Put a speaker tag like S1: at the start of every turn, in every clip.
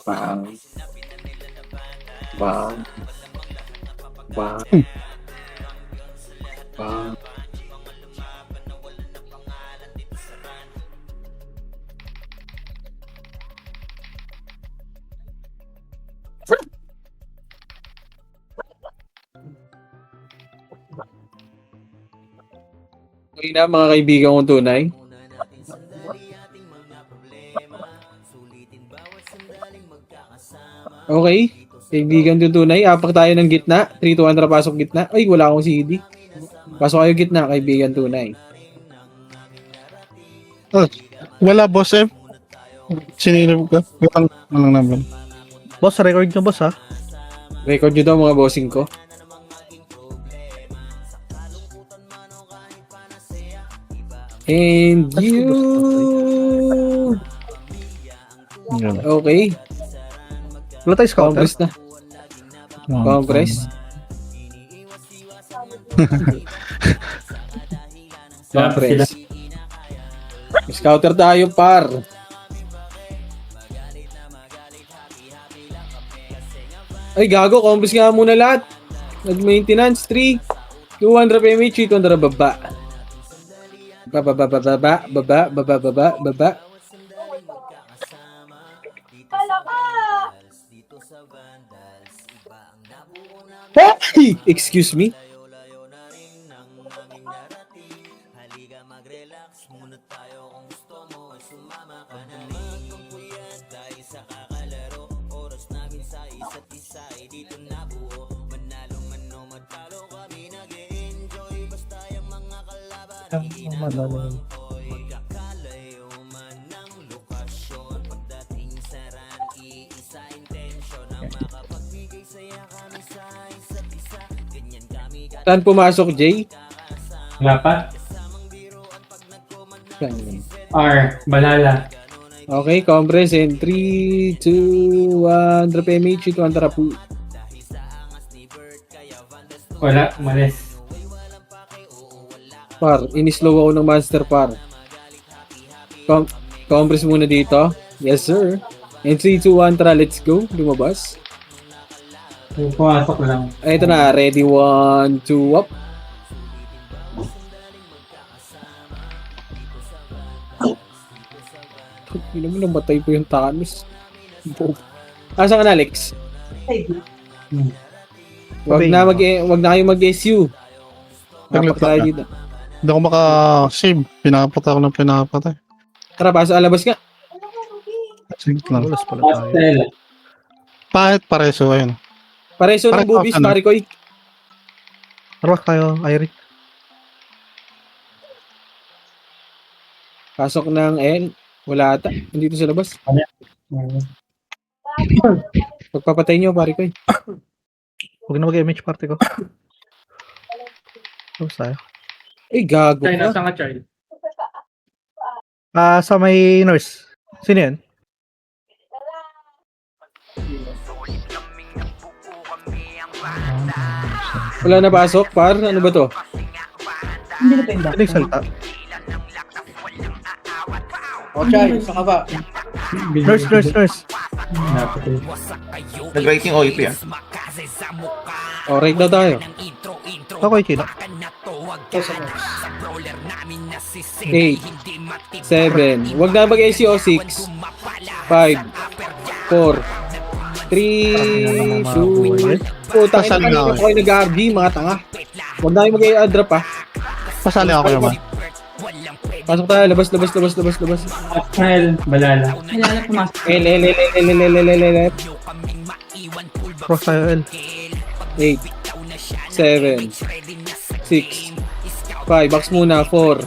S1: Bang. Bang. Bang. Bang. Okay na mga kaibigan kong tunay. Okay. Kaibigan kong tunay. Apak tayo ng gitna. 3, 2, 1, tara pasok gitna. Ay, wala akong CD. Pasok kayo gitna, kaibigan tunay.
S2: Oh, wala boss eh. Sinilip ko. Gatang lang naman.
S3: Boss, record nyo boss ha.
S1: Record nyo daw mga bossing ko. And you... Okay.
S3: Wala tayo scouter.
S1: Compress na. Compress. Compress. Scouter tayo, par. Ay, gago. Compress nga muna lahat. Nag-maintenance. 3, 2, 1, drop MH. 2, drop baba. Baba. Hey! Excuse me? Saan pumasok, Jay?
S4: Wala pa? R, balala.
S1: Okay, compress in 3, 2, 1, drop MH, 2, tarapu.
S4: Wala, umalis.
S1: Par, inislow ako ng master par. Compress muna dito. Yes, sir. And 3, 2, 1, tara, let's go. Lumabas.
S4: Pumasok lang.
S1: Ay, ito na. Ready, 1, 2, up. Hindi naman namatay po yung Thanos. Asa ka na, Alex? Wag na kayo mag-SU. Dapat tayo dito.
S2: Hindi ako maka-save. Pinapatay ako ng pinapatay.
S1: Tara, pasok. Alabas ka.
S2: Sige lang.
S3: Ulas pala tayo.
S4: Pastel.
S2: Pahit pareso, ayun.
S1: Pareso ng boobies, pare ko.
S3: Arwak tayo, Irie.
S1: Pasok ng N. Wala ata. Nandito sa labas. Pagpapatay nyo, pare ko.
S3: Huwag na mag-MH party ko. Tapos tayo.
S1: Eh, gago
S4: China,
S1: ka.
S4: saan ka, Charlie?
S3: Sa may nurse. Sino yan?
S1: Wala na pasok, par. Ano ba to?
S3: Ano yung salta?
S1: O, Chay, saan ka ba?
S3: Nurse.
S5: Nag-writing OIP ah.
S1: O, right na tayo.
S3: Ako yung Chino.
S1: 8, 7, wag na mag-ACO 6, 5, 4, 3, 2, puta,
S2: Pasal na ako.
S1: kayo nag-RG, mga tanga. Wag na kayo mag-i-drop ha.
S2: Pasali ako naman.
S1: Pasok tayo, labas.
S4: Pastel, balala.
S1: L.
S3: Cross tayo, L.
S1: 8, 7, 6, 5, box muna, 4,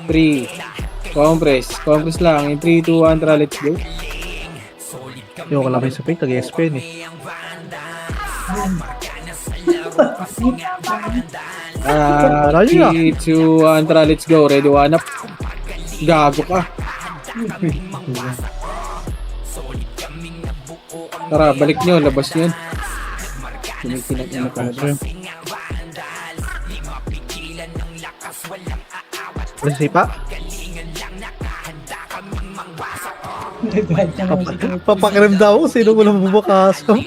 S1: 3, compress lang, in 3, 2, 1, tara, let's go.
S3: Yung kalabay sa fake, tag-ESPN eh.
S1: Ah, 3, 2, 1, tara, let's go. Ready, 1 up. Gago ka. Tara, balik nyo, labas nyo. Tumitinag na talaga.
S3: Wala sipa. Papakiram daw kung sino ko lang bubukasam.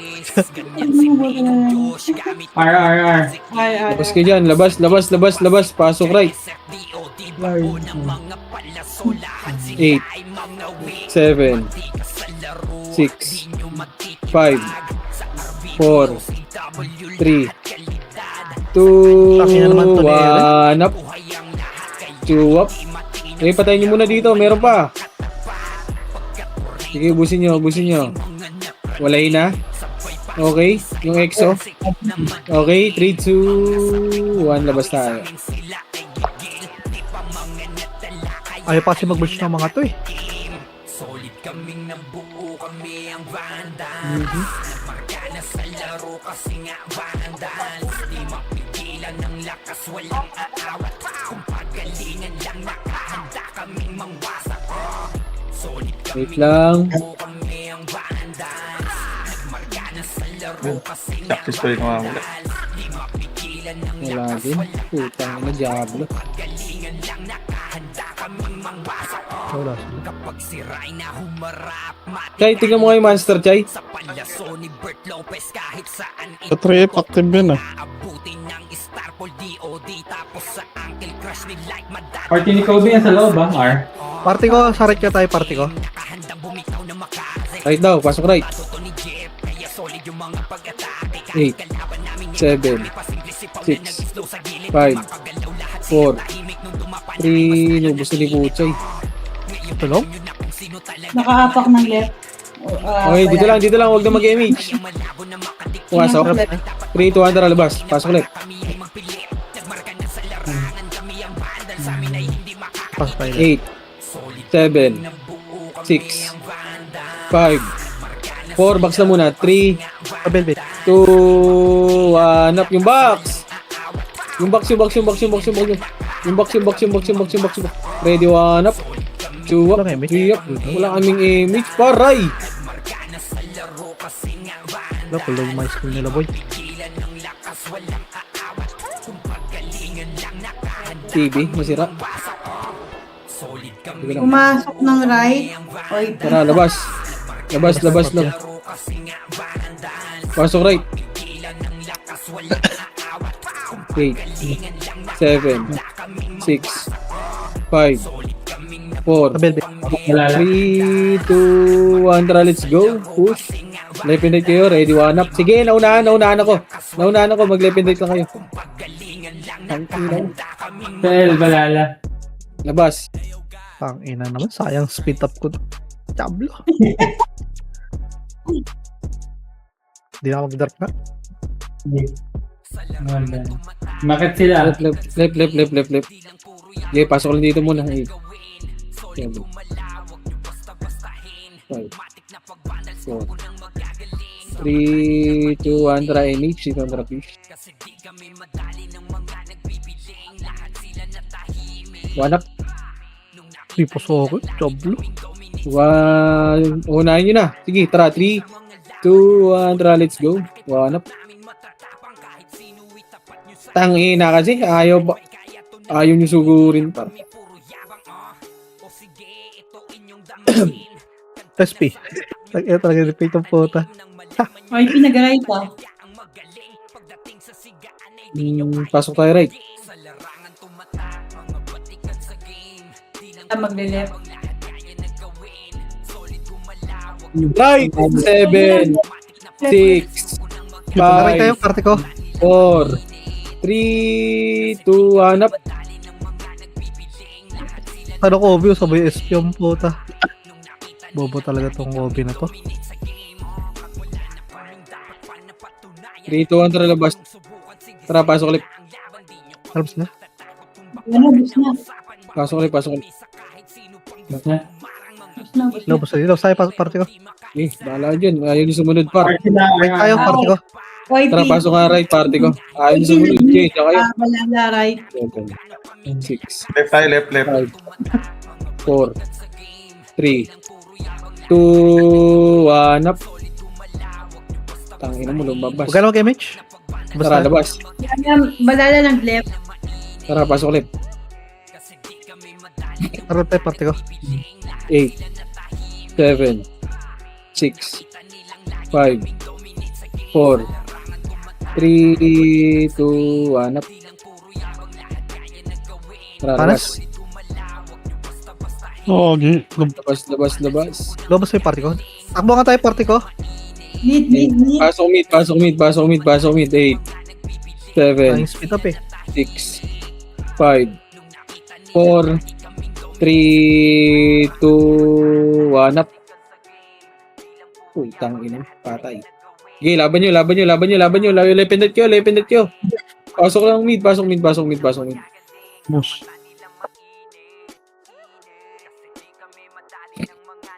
S4: R.
S1: Labas kayo dyan, labas. Pasok right. 8, 7, 6, 5, 4, 3, 2,
S3: Pakina naman to,
S1: 1, up. 2, up. Eh, patayin nyo muna dito, meron pa. Sige, ubusin nyo. Walay na. Okay, yung EXO. Okay, 3, 2, 1, labas tayo.
S3: Ayaw pa kasi mag-merge ng mga to eh.
S1: Wait lang.
S2: Practice pa rin kumamula.
S1: Wala din. Putang ina, Diablo.
S3: Wala.
S1: Chay, tingnan mo kayo monster, Chay.
S2: Sa 3F, active yun ah.
S4: Party ni Kobe yan sa loob ba? R.
S3: Party ko, sarit ka tayo party ko.
S1: Right daw, pasok right. 8, 7, 6, 5, 4, 3, nubos na ni Puchay.
S3: Tulong?
S5: Nakahapak ng left.
S1: Okay, dito lang, huwag na mag-image. Pumasok. 3, 2, 1, tara, labas. Pasok ulit.
S3: Pasok tayo.
S1: 8, 7, 6, 5, 4, box na muna. 3,
S3: Velvet.
S1: 2, 1, up. Yung box. Yung box. Ready, 1, up. 2, up. 3, up. Wala kaming image. Paray.
S3: Wala, kulo yung mga skill nila boy.
S1: TV, masira. Sige lang.
S5: Pumasok ng right. Oy,
S1: Tara, labas. Labas lang. Pasok right. 8, 7, 6, 5, 4,
S3: Velvet.
S4: Wala lang.
S1: 3, 2, 1, tara, let's go. Push. Left and right kayo, ready, 1 up. Sige, naunahan ako. Mag-left and right lang kayo.
S4: Sel, balala.
S1: Labas.
S3: Pang ina naman, sayang speed up ko. Diablo. Hindi na ako mag-dark na.
S4: Bakit sila?
S1: Left. Okay, pasok lang dito muna. 8, 7, 5, 4, 3, 2, 1, try image. Dito ang fish. 1 up.
S3: Di po so ako. Diablo.
S1: 1, unahin nyo na. Sige, tara. 3, 2, 1, tara, let's go. 1 up. Tangina kasi. Ayaw nyo sugurin pa.
S3: SP. Ito talaga repeat ang puta.
S5: oy, pinag-right pa.
S1: Pasok tayo right.
S5: Magle-left.
S1: Right. 7, 6,
S3: Naray kayo,
S1: 5,
S3: party ko.
S1: 4, 3, 2, 1 up.
S3: Ano ko, Obi, sabay SP ang puta. Bobo talaga tong Obi na to.
S1: 3, 2, 1, tara, labas. Tara, pasok ulit.
S3: Alabas na.
S5: Ano, bus na.
S1: Pasok ulit.
S5: Bus na.
S3: Labas na. Labas tayo, party ko.
S1: Eh, bahala dyan. Ayaw nyo sumunod par.
S4: Party na.
S3: Tayo, party ko.
S5: Oy,
S1: Tara, pasok nga right, party ko. Ayaw nyo sumunod. Okay, tsaka kayo.
S5: Balala, right.
S1: 6,
S2: Left tayo, left.
S1: 5, 4, 3, 2, 1 up. Tangina mo, lumabas.
S3: Huwag ka na mag-MH.
S1: Tara,
S3: Basta.
S1: labas.
S5: Balala nag-left.
S1: Tara, pasok ulit.
S3: Tara tayo party ko.
S1: 8, 7, 6, 5, 4, 3, 2, 1, up. Tara,
S3: Panas?
S1: labas.
S2: Oo,
S1: Labas.
S3: Lobos sa party ko. Takbo nga tayo party ko.
S5: Mid.
S1: Pasok mid. 8, 7,
S3: Tayong speed up eh.
S1: 6, 5, 4, 3, 2, 1, up. Uy, tangina, patay. Sige, laban nyo. Lepindet kyo. Pasok lang mid.
S2: boss.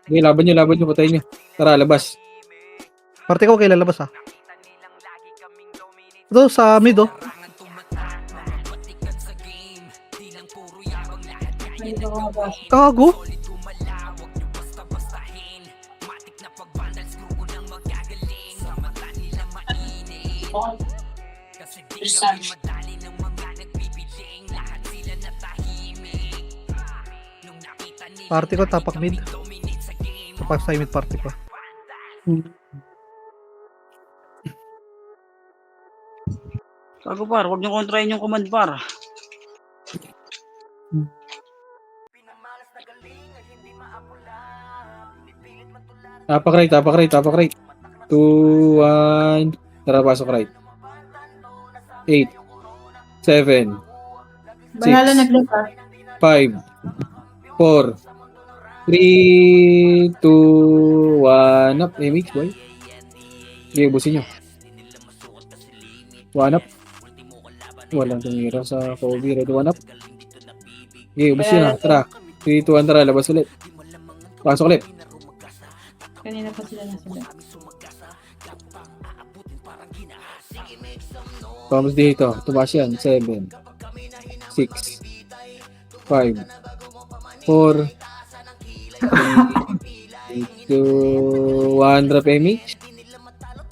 S1: Sige, laban nyo, patayin nyo. Tara, labas.
S3: Party ko kay lalabas ah. Ito sa mid oh. Kago. Party ko tapak mid. Tapak sa mid party ko.
S6: Gago par, huwag niyo kontrahin yung command par.
S1: Tapak right. 2, 1. Tara, pasok right. 8, 7,
S5: Balala
S1: 6,
S5: nag-left.
S1: 5, 4, 3, 2, 1, up. Mix, boy. Sige, ubusin nyo. 1 up. Walang tumira sa Kobe. Ready, 1 up. Sige, ubusin na. Tara. 3, 2, 1, tara. Labas ulit. Pasok ulit.
S5: Kanina pa sila nasa left.
S1: Vamos dito. Tumaas yan. 7, 6, 5, 4, 3, 2, 1. Drop MH.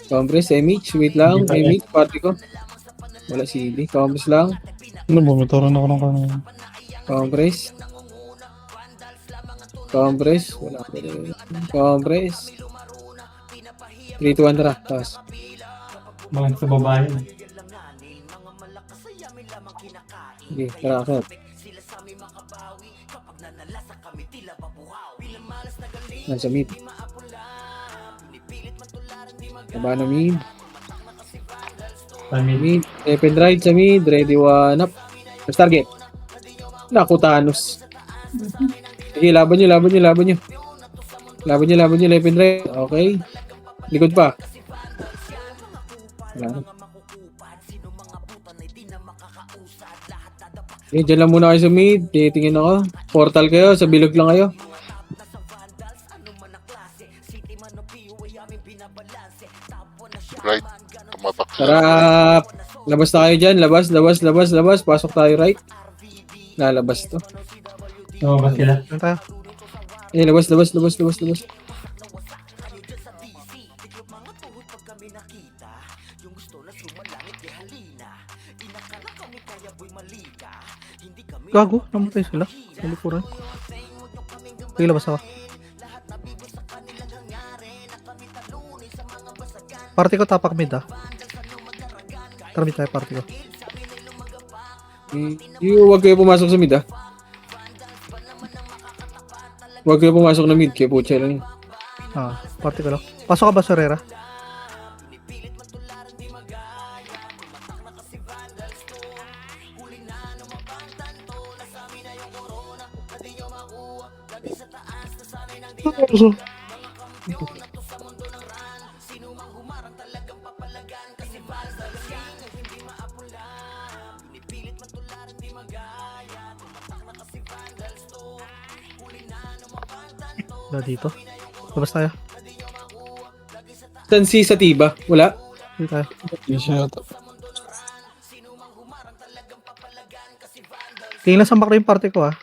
S1: Compress MH. Wait lang. MH. Party ko. Wala CD. Compress lang.
S2: Ano ba, may taro na ako ng kanina.
S1: Compress. Wala. Compress. 3, 2, 1. Tara. Taas.
S4: Mga sa babae.
S1: Okay. Tara. Akit. Nasa mid. Taba na mid.
S4: Family.
S1: Left and right sa mid. Ready, 1 up. First target. Naku, Thanos. Sige, laban nyo. Left and right. Okay. Likod pa. Wala na. Okay, dyan lang muna kayo sa mid. Titingin ako. Portal kayo. Sa bilog lang kayo.
S7: Right. Tumatak sila.
S1: Tara. Labas na kayo dyan. Labas. Pasok tayo right. Lalabas to.
S4: Tumabas sila.
S3: Ano tayo?
S1: Labas.
S3: Gago. Namatay sila. Nalikuran. Sige, labas ako. Party ko tapak mid ah. Tara mid tayo party ko.
S1: Huwag kayo pumasok sa mid, ah. Huwag kayo pumasok na mid. Kaya putya lang yun.
S3: Ah, party ko lang. Pasok ka ba Sorera? Wala dito. Labas tayo.
S1: Saan si Satiba? Wala?
S3: Dito tayo.
S2: Hindi siya yata.
S3: Tingnan lang sa back yung party ko ah.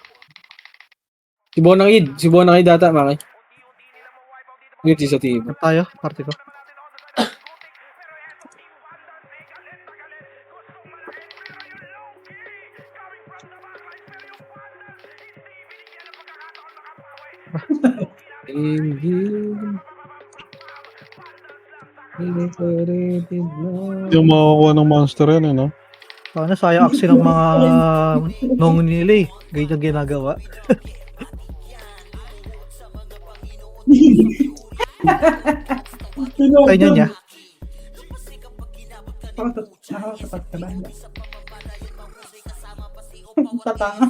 S1: Si Bonangid data, Maki. Yun si Satiba.
S3: Tayo, party ko.
S2: Hindi mo makakuha ng monster yan, eh, no?
S3: Sana sayang aksi ng mga nong nila eh. Ganyan ginagawa. Kaya niya.
S5: Nakakasapat ka ba? Tatanga.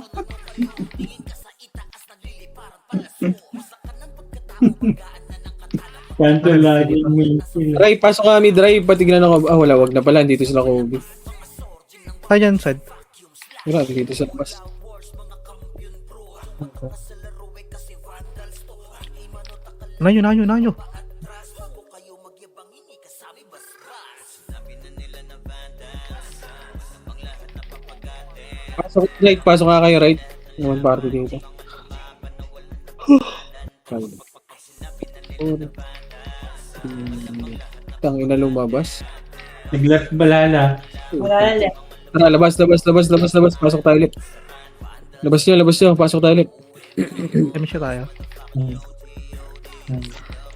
S4: Kanto lagi yung sila.
S1: Drive, pasok kami, drive. Patignan ako. Ah, wala, wag na pala. Dito sila Kobe.
S3: Kaya niyan, side.
S1: Wala, dito sa labas.
S3: Nanyo.
S1: Pasok nga kayo, right? Naman party dito. Tangin na lumabas.
S4: Nag-left balala.
S5: Wala na left.
S1: Tara, labas. Pasok tayo ulit. Labas nyo. Pasok tayo ulit.
S3: Kami siya tayo.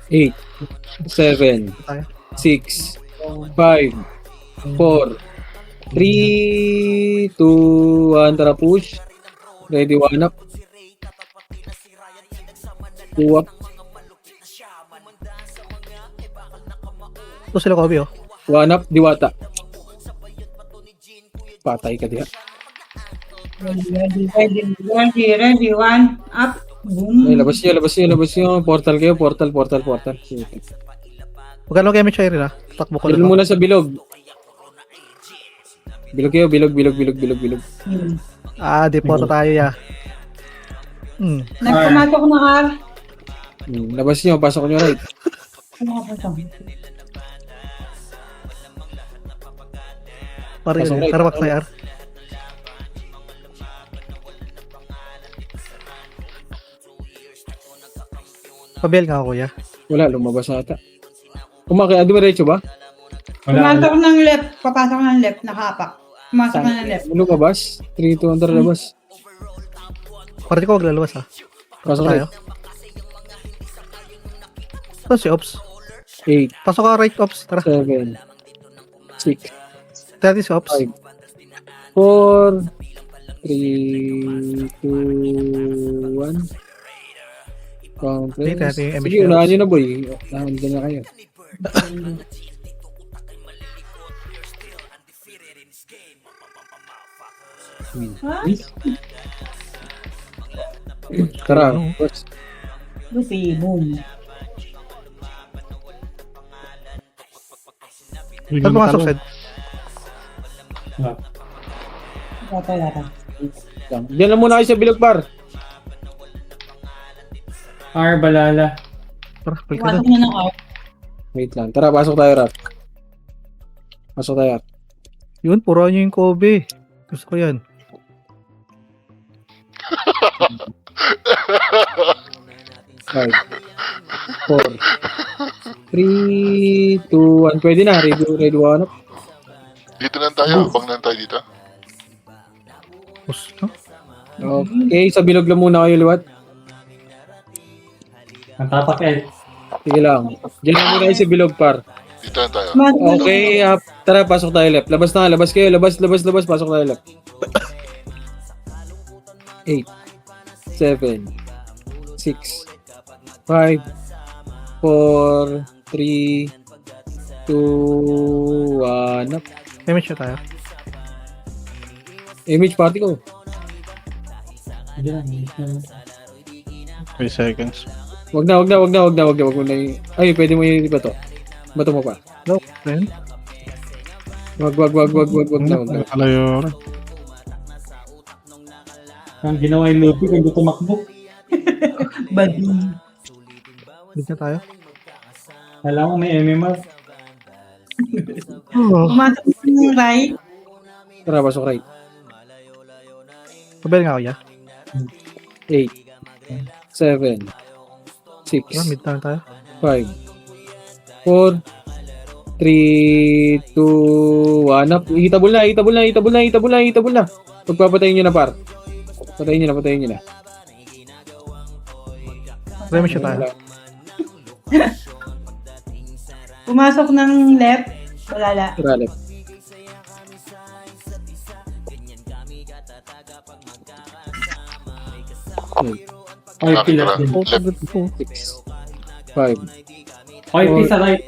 S1: 8, 7,
S3: Tayo.
S1: 6, 5, 4, 3, 2, 1. Tara, push. Ready, 1 up. 2 up.
S3: Ito sila Kobe oh.
S1: 1 up, diwata. Patay ka diha.
S5: Ready. One, up. Boom.
S1: Ay, labas nyo. Portal kayo, portal.
S3: Magkano kami siya rin ah. Takbo ko
S1: Bilog
S3: lang.
S1: muna sa bilog. Bilog kayo, bilog.
S5: Hmm.
S3: Di po tayo ya.
S5: Nagpumasok na R.
S1: Labas nyo, pasok nyo right.
S5: Ano ka pa
S3: Pare
S1: Pasok
S3: yun.
S1: right.
S3: Karawak na yar. Pabel nga ako kuya.
S1: Wala, lumabas ata. Kumakaya, dumiretso ba?
S5: Pumasok ng left. Papasok ng left. Nakapak. Pumasok na ng left.
S1: Lumabas? 3, 2, under labas.
S3: Pare ko maglalabas ah.
S1: Pasok
S3: Tayo.
S1: right.
S3: Ito si Ops.
S1: 8,
S3: Pasok ka right Ops. Tara.
S1: 7, 6,
S3: Tara si Ops.
S1: 5, 4, 3, 2, 1.
S3: Dito natin yung
S1: Sige,
S3: MHL.
S1: unahan nyo na boy. Nandun na kayo. Tara, first.
S5: Lupi. Boom.
S3: Saan pumasok Sed?
S5: Patay na.
S1: Diyan lang muna kayo sa bilog par.
S4: R balala.
S3: Tara, balik ka
S5: Pumasok
S3: doon.
S5: na ng R.
S1: Wait lang. Tara, pasok tayo, Rap. Pasok tayo.
S3: Yun, puro nyo yung Kobe. Gusto ko yan.
S1: Five, 4, 3, 2, 1. Pwede na. Ready, 1 up.
S7: Dito lang tayo. Abang lang tayo dito.
S3: Pus, no?
S1: Okay, sa bilog lang muna kayo liwat.
S4: Ang tapak L.
S1: Sige lang. Diyan lang muna kayo sa bilog par.
S7: Dito lang tayo.
S1: Okay, tara, pasok tayo left. Labas na, labas kayo. Labas. Pasok tayo left. 8, 7, 6, 5, 4, 3, 2, 1 up.
S3: Damage na tayo.
S1: Image party ko.
S4: Hindi lang.
S2: 3 seconds.
S1: Wag na. Wag mo na yung... Ay, pwede mo yung iba to. Bato mo pa.
S3: No, friend.
S1: Wag na.
S2: Alayo.
S4: Ang ginawa yung Luffy kung tumakbo.
S5: Badi.
S3: Balik na tayo.
S4: Alam mo may MMR.
S5: Pumasok na ng right.
S1: Tara, pasok right.
S3: Pabel nga ako ya.
S1: 8, 7, 6,
S3: Tara, mid tayo tayo.
S1: 5, 4, 3, 2, 1 up. Hitabol na. Pagpapatayin nyo na par. Patayin nyo na.
S3: Remission tayo.
S5: Pumasok ng left. Wala.
S1: Tara, left.
S4: RP left din.
S1: 6, 5,
S4: RP sa right.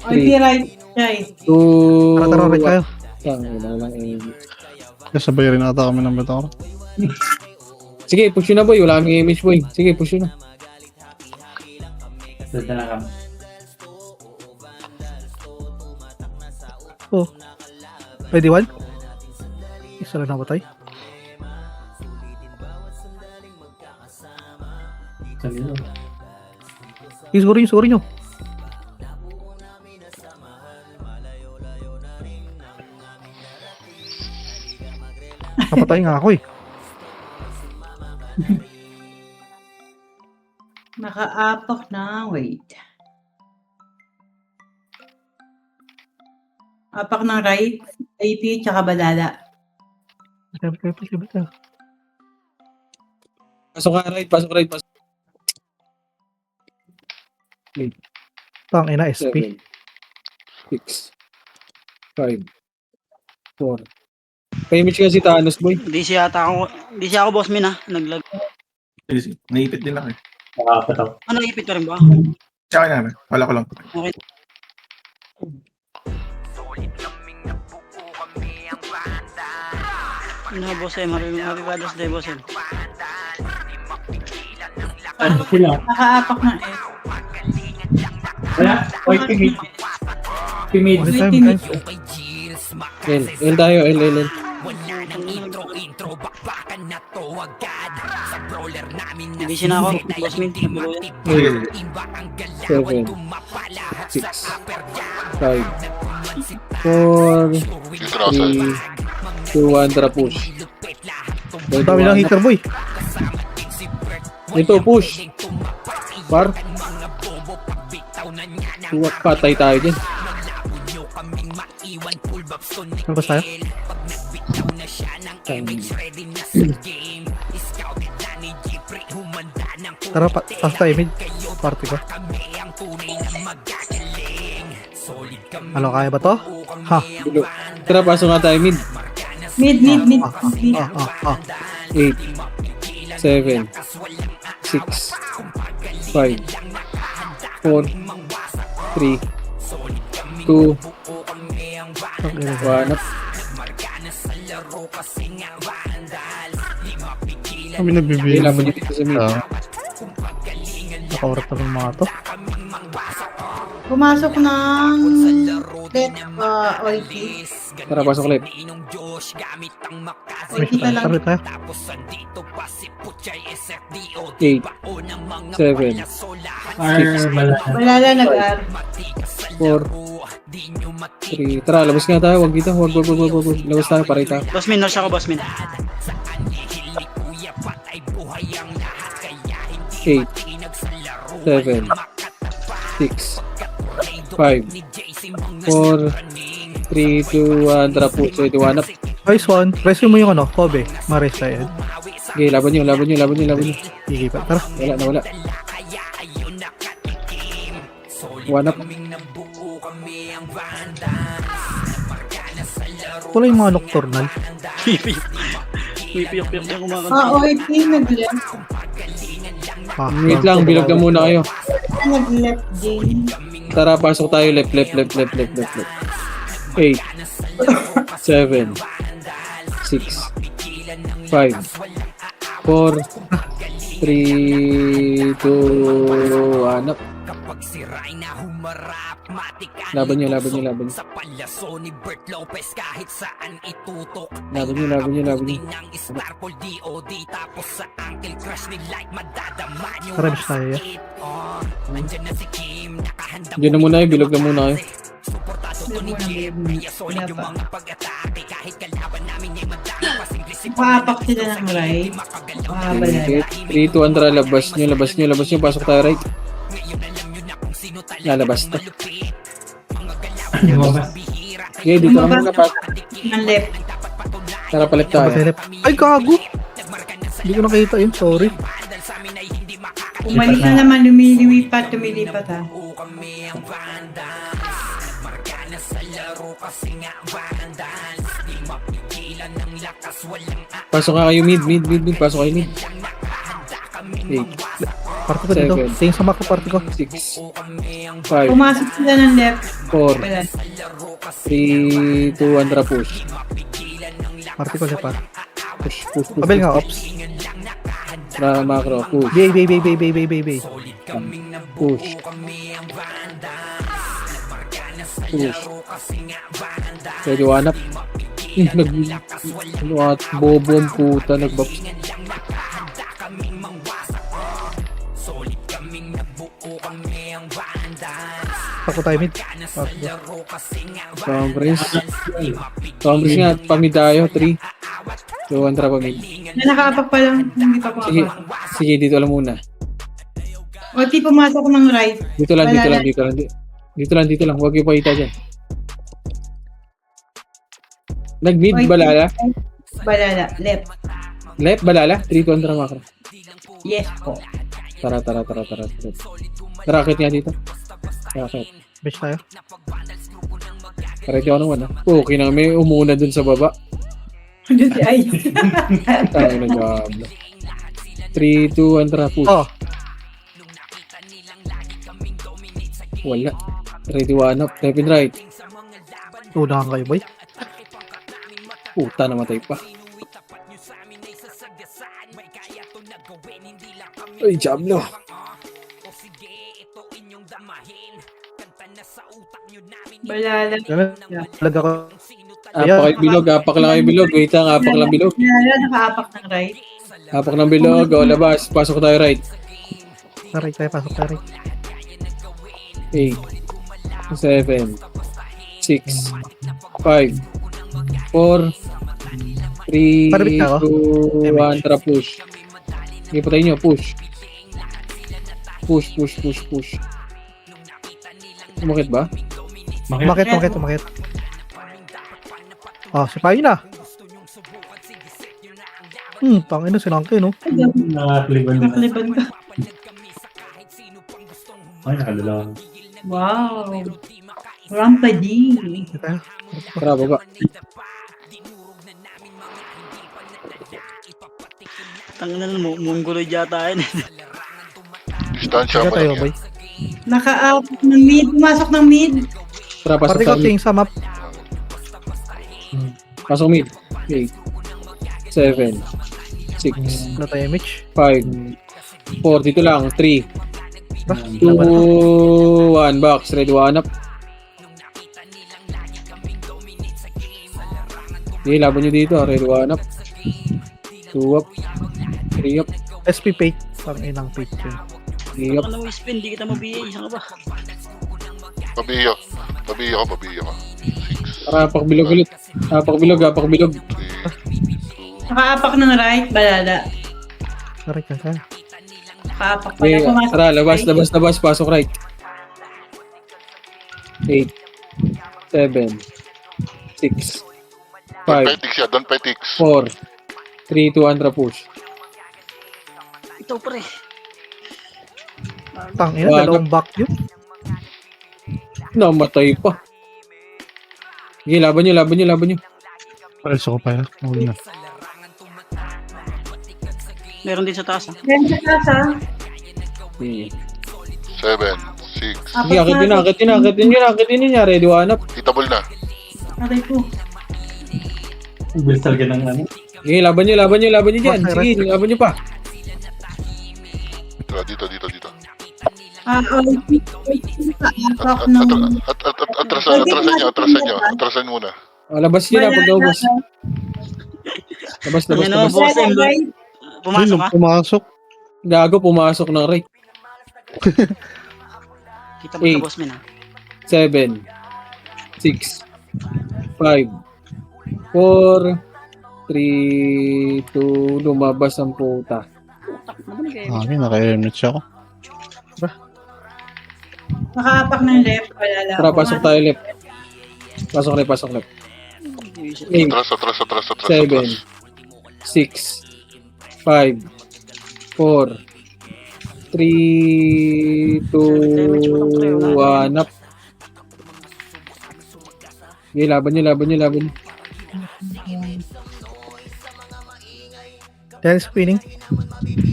S5: RP right. Jay.
S1: 2,
S3: Tara, right tayo.
S1: Wala lang eh.
S2: Kasabay rin ata kami ng Betaro.
S1: Sige, push yun na boy. Wala kaming image boy. Sige, push yun na.
S4: Dito na kami.
S3: Oh. Ready one? Isa lang nabatay.
S4: Sabi nyo.
S3: Score nyo. Napatay nga ako eh.
S5: Nakaapak na. Wait. Apak ng right. AP tsaka badala.
S3: Siyempre.
S1: Pasok ka right, pasok right, pasok.
S3: Tang ina SP.
S1: 6, 5, 4. Pa-image ka si Thanos boy.
S6: Hindi siya ako boss min ha. Naglag.
S8: Naipit din ako eh.
S4: Nakaapat ako.
S6: Ano, ipit ka rin ba?
S8: Tsaka namin, wala ko lang.
S6: Okay. Ano boss eh, Happy Father's Day boss eh.
S4: Ano sila?
S5: Nakaapak ng F.
S4: Wala. RP mid. RP mid.
S3: One
S5: Wait,
S3: time.
S1: L tayo, L.
S6: Busy na ako, boss min.
S1: L. 7, 6, 5, 4,
S7: Dito na ako sa'yo.
S1: 3, 2, 1, tara push.
S3: Ang dami lang hitter boy.
S1: Ito, push. Par. Tuwak, patay tayo dyan.
S3: Labas tayo. Tara, pas tayo mid. Party ko. Ano, kaya ba to? Ha?
S1: Dulo. Tara, pasok nga tayo mid.
S5: Mid.
S1: 8, 7, 6, 5, 4, 3, 2, 1.
S2: Kami
S1: Hindi
S2: nabibili.
S1: lang mo dito sa mid.
S3: Naka-orat na ng mga to.
S5: Pumasok ng left OIT.
S1: Tara, pasok ulit.
S5: OIT ka lang.
S3: Tara tayo.
S1: 8, 7,
S4: Wala.
S5: Wala lang nag-R.
S1: 4, 3. Tara, labas nga tayo. Huwag dito. Huwag. Labas tayo, paray tayo.
S6: Boss min, nurse ako boss min.
S1: 8, 7, 6, 5, 4, 3, 2, 1. Tara po. So, itiwanap.
S3: Nice one. Rescue mo yung ano, Kobe. Ma-rest tayo.
S1: Okay, laban nyo.
S3: Sige pa. Tara.
S1: Wala. Wanap.
S3: Wala yung mga nocturnal.
S6: May piyok-piyok yung kumakanta.
S5: OIT nag-left.
S3: Ah,
S1: Wait lang, bilog na muna kayo.
S5: Nag-left game.
S1: Tara, pasok tayo. Left. 8, 7, 6, 5, 4, 3, 2, hanap. Laban nyo. Laban nyo.
S3: Tara, bis tayo.
S1: Diyan na muna kayo, bilog na muna kayo.
S5: Paapak sila ng right. Balala.
S1: 3, 2, tara, labas nyo, pasok tayo right. Lalabas to.
S4: Lumabas.
S1: Okay, dito lang muna pasok.
S5: Ng left.
S1: Tara, palit tayo.
S3: Ay, gago! Hindi ko nakita yun, sorry.
S5: Umalis na naman, lumilipat ha.
S1: Pasok nga kayo mid. Pasok kayo mid. 8,
S3: Party ko dito.
S1: 7.
S3: Tingin sa macro party ko.
S1: 6, 5,
S5: Pumasok sila ng left.
S1: 4,
S5: Wala.
S1: 3, 2, 1, tara push.
S3: Party ko lipat.
S1: Push.
S3: Abel nga, ops.
S1: Tara macro, push.
S3: Bay.
S1: Push. Push. Pwede wanap. At bobo ang puta, nagbaps.
S3: Tako tayo mid. Party ko.
S1: Conference nga, pamid tayo, 3. 2, 1, tara pamid.
S5: Nakaapak pa lang, hindi pa
S1: Sige,
S5: pumapasok.
S1: sige, dito lang muna.
S5: O, di pumasok ng right.
S1: Dito lang. Dito lang. Huwag yung pakita dyan. Nag-mid,
S5: Oy,
S1: balala.
S5: Balala, left.
S1: Left, balala. 3, 2, 1, tara macro.
S5: Yes po.
S1: Tara. Racket nga dito. Racket.
S3: Bitch tayo.
S1: Correct ako naman ah. Okay na, may umuna dun sa baba.
S5: Ano si Ice?
S1: Tayo na gabla. 3, 2, 1, tara push.
S3: Oh,
S1: Wala. Ready one up. Left and right.
S3: unahan kayo, boy.
S1: Puta, namatay pa. Ay, Diablo.
S5: Balala.
S3: Lag ako.
S1: Apak lang kayo bilog. Wait lang, apak lang bilog.
S5: Balala, nakaapak ng right.
S1: Apak ng bilog. O, labas. Pasok tayo right.
S3: Taray tayo, pasok tayo.
S1: 8, 7, 6, 5, 4, 3,
S3: Parabit na ako.
S1: 2, 1, tara push. Sige, patayin nyo, push. Push. Umakit ba?
S3: Umakit. Oh, si Payo na. Tangin na, sinangke, no?
S4: Nakakaliban na.
S5: Nakaliban ka.
S4: Ay, nakadalawa.
S5: Wow. Rampadi.
S3: Tayo.
S1: Tara, baba.
S6: Tangan na mo, munggulo yata yun.
S7: Distansya
S3: Kaya
S7: mo
S3: tayo,
S7: lang
S3: boy.
S7: yan.
S5: Naka-out ng mid. Pumasok ng mid.
S1: Tara, pasok
S3: Party ko,
S1: sa mid.
S3: tingin sa map.
S1: Pasok mid. 8, 7, 6,
S3: Wala tayo, Mitch.
S1: 5, 4, dito lang. 3,
S3: Ba?
S1: 2, 1, box. Ready, one up. Okay, laban nyo dito. Ready, one up. 2 up. 3 up.
S3: SP Pate. Inang Pate yun.
S1: 3 up.
S6: Ano mo spin, di kita mabiyay. Saan ka ba?
S7: Pabiyo ka. 6,
S1: Tara, apak bilog ulit. Apak bilog.
S7: 3, 2,
S5: Nakaapak ng right. Balala.
S3: Taray ka tayo.
S5: Nakaapak pala.
S1: Okay,
S5: Pumasok.
S1: tara, labas. Pasok right. 8, 7, 6, 5,
S7: Don't petix.
S1: 4, 3, 2, 1, tara push.
S6: Ito pre.
S3: Tangin na,
S1: Wala.
S3: dalawang back yun.
S1: Namatay pa. Sige, laban nyo.
S2: Pares ako pa yan. Huli na.
S6: Meron din sa taas. Ha?
S5: Yan sa taas ha.
S1: Sige,
S7: 7, 6.
S1: akitin nyo. Ready, one up.
S7: Hitable na.
S5: Aray po.
S4: Bilis talaga ng ano.
S1: Sige, laban nyo dyan. Sige, laban nyo pa.
S7: Tara, dito.
S5: Nakaapak ng...
S7: Atrasan muna.
S1: Labas nyo na, pagkaubos. Labas.
S6: Ano, boss, pumasok ka?
S2: Pumasok.
S1: Gago, pumasok ng right.
S6: Kita mo ka, boss, min ha?
S1: 7, 6, 5, 4, 3, 2, lumabas ang puta.
S2: Naka-helmet siya ako.
S5: Nakaapak ng left. Balala.
S1: Tara, pasok tayo left. Pasok left. 8,
S7: Atras.
S1: 7, 6, 5, 4, 3, 2, 1 up. Okay, laban nyo.
S3: Dahil spinning.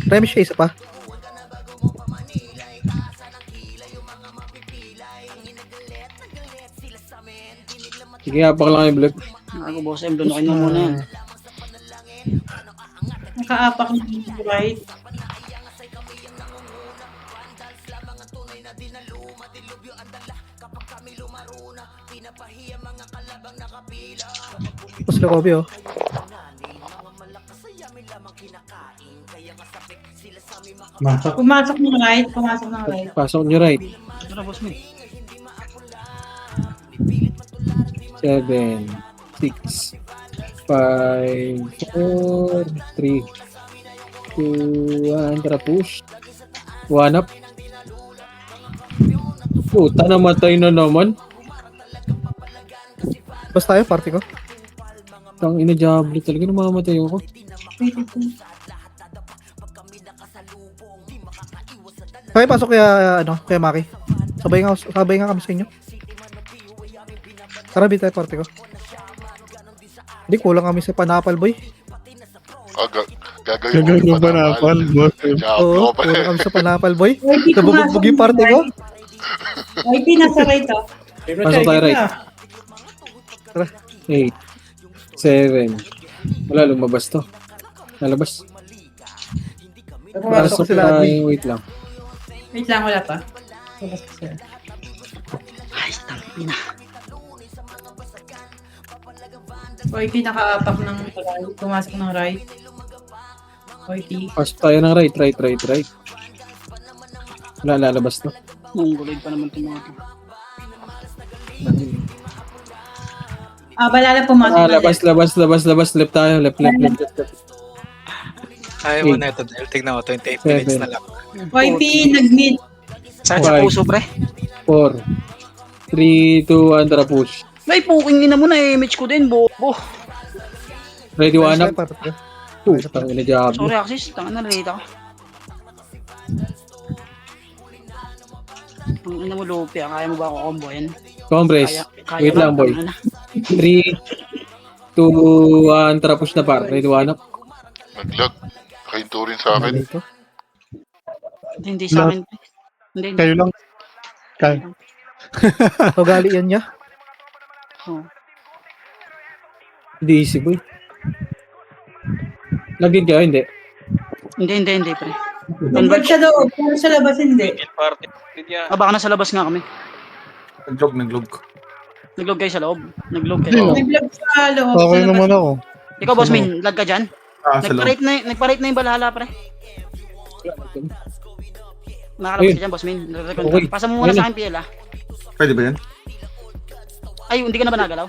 S3: Remy siya isa pa.
S1: Sige, hapak lang yung blood.
S6: Ako, boss M, lunukin mo muna yan.
S5: Nakaapak ng right.
S3: Tapos na Kobe, oh.
S4: Masok.
S5: Pumasok ng right.
S1: Pasok nyo right.
S6: Tara, boss M.
S1: 7, 6, 5, 4, 3, 2, 1. Tara, push. 1 up. Puta, namatay na naman.
S3: Basta tayo, party ko.
S1: Tang ina, Diablo talaga, namamatay ako.
S3: Kaya pasok kaya Maki. Sabay nga kami sa inyo. Tara, tayo party ko. Hindi, kulang kami sa panapal, boy.
S2: Gagawin mo ba na apal, boss?
S3: Oo,
S7: Diablo pa
S3: kulang kami sa panapal, boy.
S5: YT,
S3: Nabubugbog yung party ko.
S5: YT, nasa right, oh.
S1: Pasok tayo right. 8, 7. Wala, lumabas to. Lalabas.
S3: Pumasok
S1: Pasok
S3: sila,
S1: tayo, wait lang.
S5: Wait lang, wala pa. Labas ko sila.
S6: Ay, tangina.
S5: YT, nakaapak ng right. Pumasok ng right. YT.
S1: Pasok tayo ng right. Wala, lalabas to.
S6: Mongoloid pa naman itong mga to.
S5: Balala pumasok ng left.
S1: Labas. Left tayo. Left.
S9: Ayaw mo na ito dahil tignan mo, 28 minutes na lang.
S5: YT, nag-mid.
S6: Saan sa
S1: Five.
S6: puso, pre?
S1: 4, 3, 2, 1. Tara, push.
S6: May puking ina mo na eh. Match ko din, bobo.
S1: Ready, 1 up.
S3: Party ko.
S1: Tang ina, Diablo.
S6: Sorry, Axis. Tangan na, relate ako. Ang ina mo, Lupi. Kaya mo ba ako combo yan?
S1: Compress.
S6: Kaya
S1: Wait lang, boy. 3, 2, 1. Tara, push na par. Ready, 1 up.
S7: Naglag. Nakahinto rin sa akin.
S3: Dito.
S6: Hindi sa akin. Hindi.
S2: Kayo lang. Kayo.
S3: Ugali yan niya.
S6: Oh.
S1: Hindi easy, boy. Lagin kayo, hindi.
S6: Hindi, pre.
S5: Nag-work sa loob, pero sa labas hindi.
S6: Baka nasa labas nga kami.
S8: Naglog.
S6: Naglog kayo sa loob. Naglog kayo.
S5: Nag-vlog sa loob.
S2: Okay
S5: sa
S2: naman
S5: labas.
S2: ako.
S6: Ikaw, boss Min, lag ka dyan?
S8: Sa loob.
S6: Nagparate na yung balhala, pre. Nakalabas
S1: Ayun.
S6: ka dyan, boss Min.
S1: Okay.
S6: Pasa mo muna
S1: Ayun
S6: sa akin, PL, ah.
S8: Pwede ba yan?
S6: Ay, hindi ka na ba nagalaw?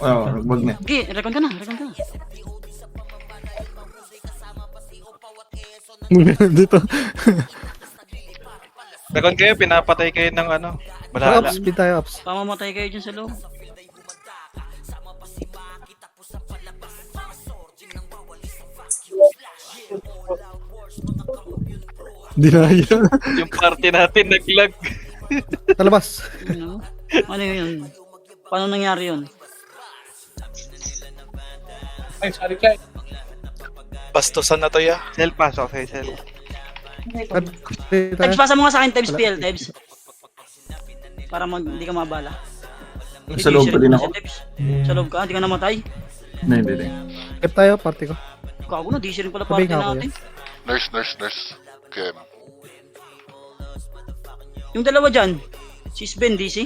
S8: Oo, wag na.
S6: Okay, recon ka na.
S2: Dito.
S9: Bakon kayo, pinapatay kayo ng ano, balala.
S3: Ups, speed tayo, ups.
S6: Pamamatay kayo dyan sa loob.
S2: Dinaya.
S9: Yung party natin naglag.
S3: Talabas.
S6: Ano yun? Paano nangyari yun?
S9: Bastusan na to ya. Cell, pasok kayo, cell.
S6: Tebs, pasa mo nga sa akin, Tebs PL, Tebs. Para hindi ka mabala.
S8: Sa loob pa din ako.
S6: Sa loob ka, hindi ka namatay.
S8: Hindi.
S3: Left tayo, party ko.
S6: Gago na, DC rin pala
S3: Sabi
S6: party
S3: nga ako
S6: natin.
S7: Nurse. Kem.
S6: Yung dalawa dyan, si Sven, DC.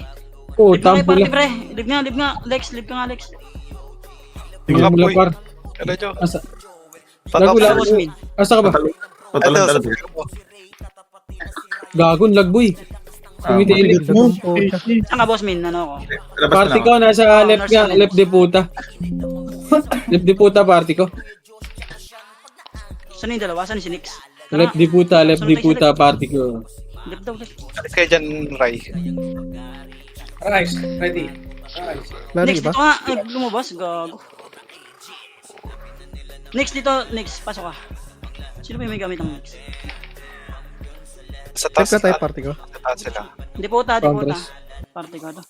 S1: Oh,
S6: Live nga kayo,
S1: tampo
S6: party
S1: lang.
S6: pre. Live nga. Lex, live ka nga, Lex.
S1: Tingnan mo lang, par.
S9: Ano jo?
S1: Asa?
S9: Pag-up
S1: Wala.
S6: Sa boss mid.
S1: Asa ka ba?
S8: Totalan
S9: Ito,
S8: talaga.
S1: Gagon, lagboy. Tumitiilig.
S6: Saan ka, boss mid? Ano ako?
S8: Labas
S1: Party
S8: na
S1: ko,
S8: ako.
S1: nasa left
S6: nurse
S1: nga,
S6: ka rin.
S1: left de puta. Left de puta, party ko.
S6: Saan yung dalawa? Saan yung si Nix?
S1: Left de puta, party ko.
S6: Left daw, left.
S9: Alis kayo dyan, Ray.
S3: Lari
S6: Nix,
S3: ba?
S6: dito nga. Ay, lumabas. Gago. Nix, dito. Nix, pasok ka. Sino ba yung may gamit ng Nix?
S9: Sa
S3: Type
S9: taas
S3: ka tayo party ko.
S9: Sa taas sila.
S6: Di po ta, di po ta.
S1: Compress.
S6: Party ka to.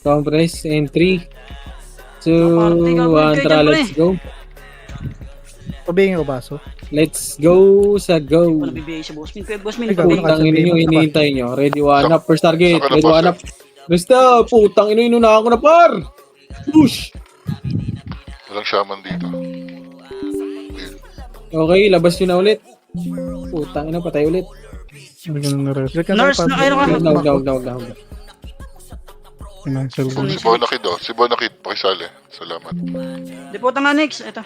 S1: Compress. And 3, 2,
S6: Party ka, boy,
S1: 1,
S6: kayo
S1: tara,
S6: dyan, pre.
S1: let's go.
S3: Pabingin ko baso.
S1: Let's go sa go.
S6: Kung nabibigay siya, boss min. Kuya, boss min,
S3: Ikaw,
S6: pabigay.
S1: Putang ino nyo, hinihintay nyo. Ready, one up. First target.
S7: Saka na,
S1: Ready,
S7: boss,
S1: one up. Basta, putang ino, inunahan ko na par. Push.
S7: Walang shaman dito.
S1: Okay, labas nyo na ulit. Putang ina, patay ulit.
S2: Bigyan na rest.
S6: Nurse, nakairo ka.
S1: Huwag na.
S2: Financial goal.
S7: Si Bonakid oh. Si Bonakid, pakisali. Salamat.
S6: Di po ta nga next. Ito.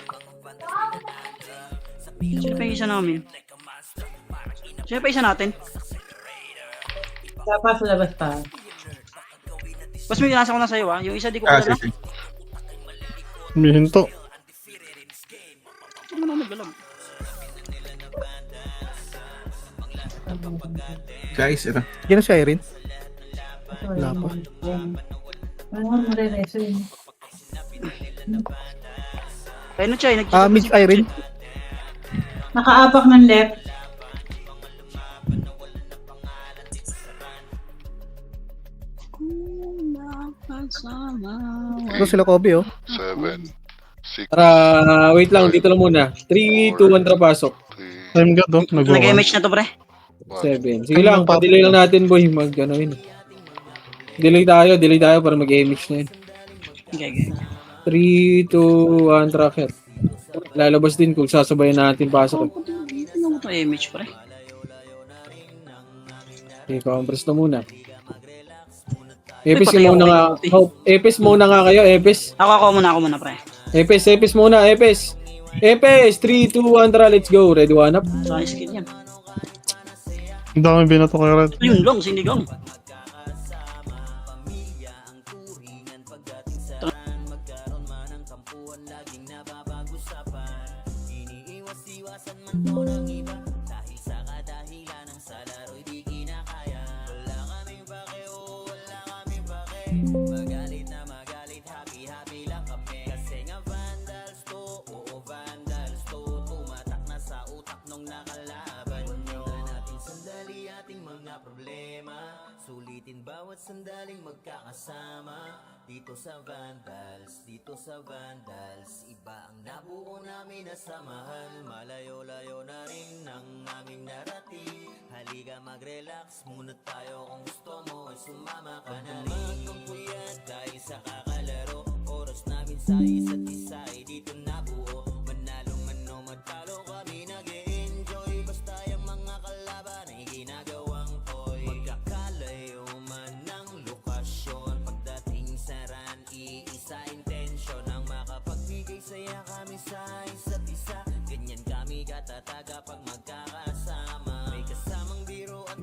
S6: Sino pa yung isa namin? Sino pa isa natin?
S5: Dapat sa labas pa.
S6: Boss min, nasa ko na sa'yo ah. Yung isa di ko
S8: Ah,
S6: kilala.
S8: sige.
S2: May hinto.
S6: Sino naman naglalag?
S8: Guys, ito.
S3: Yan si Irene. Wala pa.
S5: Ano, marireso yun.
S6: Kaya no, Chay.
S3: Mid Irene.
S5: Nakaapak ng left.
S3: Ito sila Kobe, oh.
S7: 7, 6,
S1: Tara, wait lang. Dito lang muna. 3, 2, 1, tara, pasok.
S7: 3,
S2: Time god, oh. Nagawa.
S6: Nag-MH na to, pre.
S1: 7. Sige lang, pa-delay lang natin, boy. Mag-ano yun. Delay tayo para mag-image na yun.
S6: Okay, okay.
S1: 3, 2, 1, tracker. Lalabas din kung sasabayan natin pasok.
S6: Ano mo to MH, pre?
S1: Okay, compress na muna. Epis muna nga. Oh, Epis muna nga kayo, Epis.
S6: Ako muna, pre.
S1: Epis muna, Epis. Epis, 3, 2, 1, tara, let's go. Ready, one up.
S6: Sa skill yan.
S2: Ang dami binato kay Red.
S6: Yun lang, sinigang.
S10: Sulitin bawat sandaling magkakasama dito sa Vandals. Iba ang nabuo namin na samahan. Malayo-layo na rin ang aming narating. Halika mag-relax muna tayo kung gusto mo ay sumama ka na rin. Puyat dahil sa kakalaro. Oras namin sa isa't isa ay dito nabuo. Manalo man o matalo kami nag-e-enjoy. Basta yung mga kalaban ay ginagawang toy. Magkakalayo man ng lokasyon. Pagdating sa run, iisa intensyon ang makapagbigay saya kami sa isa't isa. Ganyan kami katataga pag magkakasama. May kasamang biro at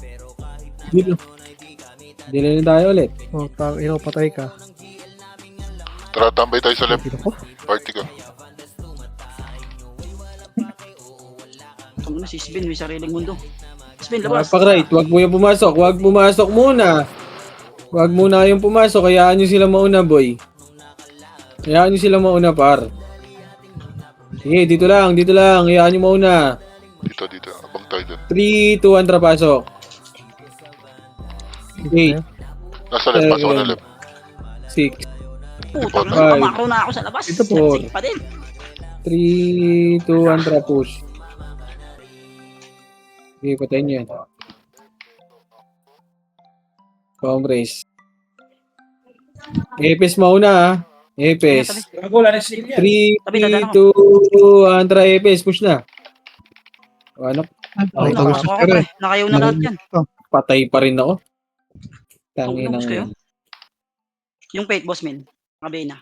S10: pero kahit na gano'n ay di kami
S1: Delay na tayo ulit.
S3: Oh, ikaw patay ka.
S7: Tara, tambay tayo sa left.
S3: Dito ko.
S7: Party ka.
S6: Tama na, si Sven, may sariling mundo. Sven, labas.
S1: Pack-right, wag mo yung pumasok. Wag pumasok muna. Wag muna yung pumasok. Hayaan nyo sila mauna, boy. Hayaan nyo sila mauna, par. Sige, dito lang. Hayaan nyo mauna.
S7: Dito. Abang tayo dun.
S1: 3, 2, 1, tara, pasok. Okay,
S7: Nasa left, pasok na left.
S1: 6,
S6: Putang
S1: Five.
S6: na, makro na ako sa labas.
S1: Ito po.
S6: Sige pa din.
S1: 3, 2, 1, tara, push. Okay, patayin nyo yan. Compress. Epes mauna, ha? Epes. 3, 2, 1, tara, Epes. Push na. Ano?
S2: Ay,
S6: Nakaw
S2: tapos
S6: ako,
S2: si
S6: pre.
S2: Red.
S6: Nakayaw na lahat yan.
S1: Patay pa rin ako. Tangin
S6: Tapos kayo.
S1: ng...
S6: Yung fate, boss, min. Kabe na.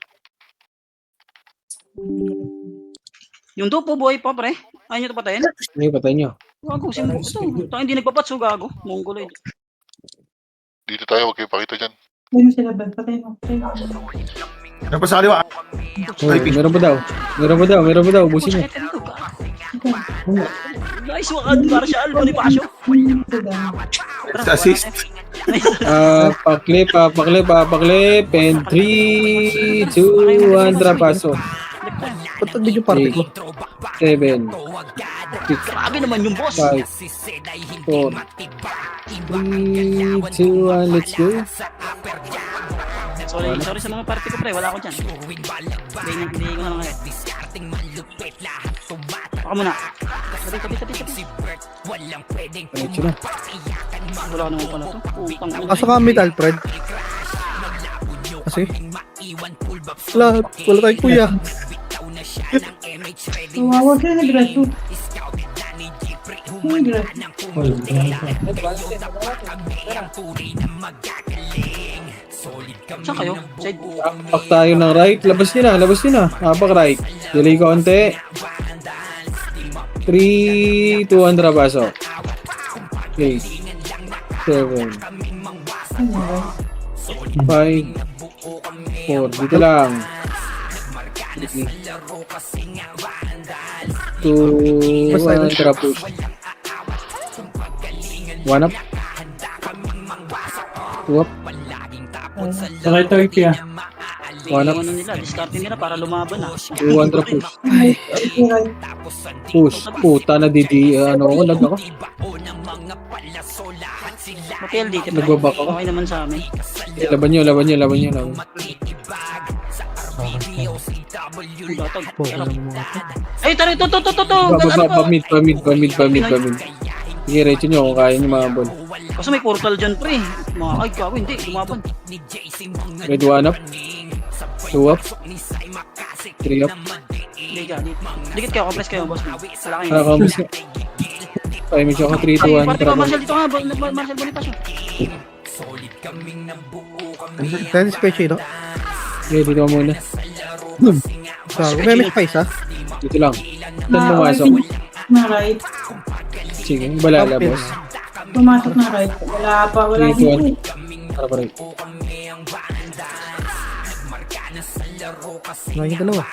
S6: Yung dupo, buhay pa, pre. Ayaw nyo ito patayin?
S1: Hindi, patay nyo.
S6: Gago, simbo ito. Tayo hindi nagpapatso, gago. Mongoloid.
S7: Dito tayo, huwag kayo pakita dyan.
S5: Ayun sila ba? Patay mo.
S8: Ano pa sa kaliwa?
S1: Oh, meron pa daw. Ubusin nyo.
S6: Guys, wakad, Marshall, Bonifacio.
S8: Sa assist.
S1: Paklip. And 3, 2, 1, tara, paso.
S3: Ba't nandun yung party ko?
S1: 7,
S6: Grabe naman yung boss.
S1: 5, 4, 3, 2, 1, let's go.
S6: Sorry sa mga party ko, pre. Wala ako dyan. Hindi ko na lang ngayon. Baka muna. Tabi.
S1: Diretso na.
S6: Wala ka naman pala to. Putang ina.
S3: Asa ka mid, Alfred? Kasi? Wala tayong kuya.
S5: Tumawa sila na graso. Ano graso?
S6: Saan kayo? Side.
S1: Back tayo ng right. Labas nyo na. Back right. Delay ko konti. 3, 2, 1, trabaso. 8, 7, 5, 4. Dito lang. 2, 1, tara push. 1 up. 2 up.
S2: Sakay tayo kaya.
S1: 1 up.
S6: Ano nila? Discarding nila para lumaban ah.
S1: 2, 1, tara push. Push. Puta na ano ako, lag ako.
S6: Hotel dito.
S1: Nagbabak ako.
S6: Okay naman sa amin.
S1: Laban nyo.
S6: Gatag.
S3: Pogi lang mo mga to.
S6: Ay, tara, to. Ano pa?
S1: Pamid. Sige, recho nyo kung kaya nyo mga ball.
S6: Kasi may portal dyan, pre. Ay, kako, hindi. Lumaban.
S1: Red 1 up. 2 up. 3 up.
S6: Hindi ka. Dikit kayo, compress kayo, boss. Wala kayo.
S1: Nakakambus ka. Kaya medyo ako 3, 2, 1.
S6: Party ko, Marshall dito nga. Marshall Bonifacio.
S3: Tennis special, no?
S1: Okay, dito ka muna.
S3: Gago, may miss spice, ha?
S1: Dito lang. Saan pumasok?
S5: Na right.
S1: Sige, balala boss.
S5: Pumasok na right. Wala
S1: 3, 2,
S5: dito.
S1: 1. Tara pa rin.
S3: Naging dalawa.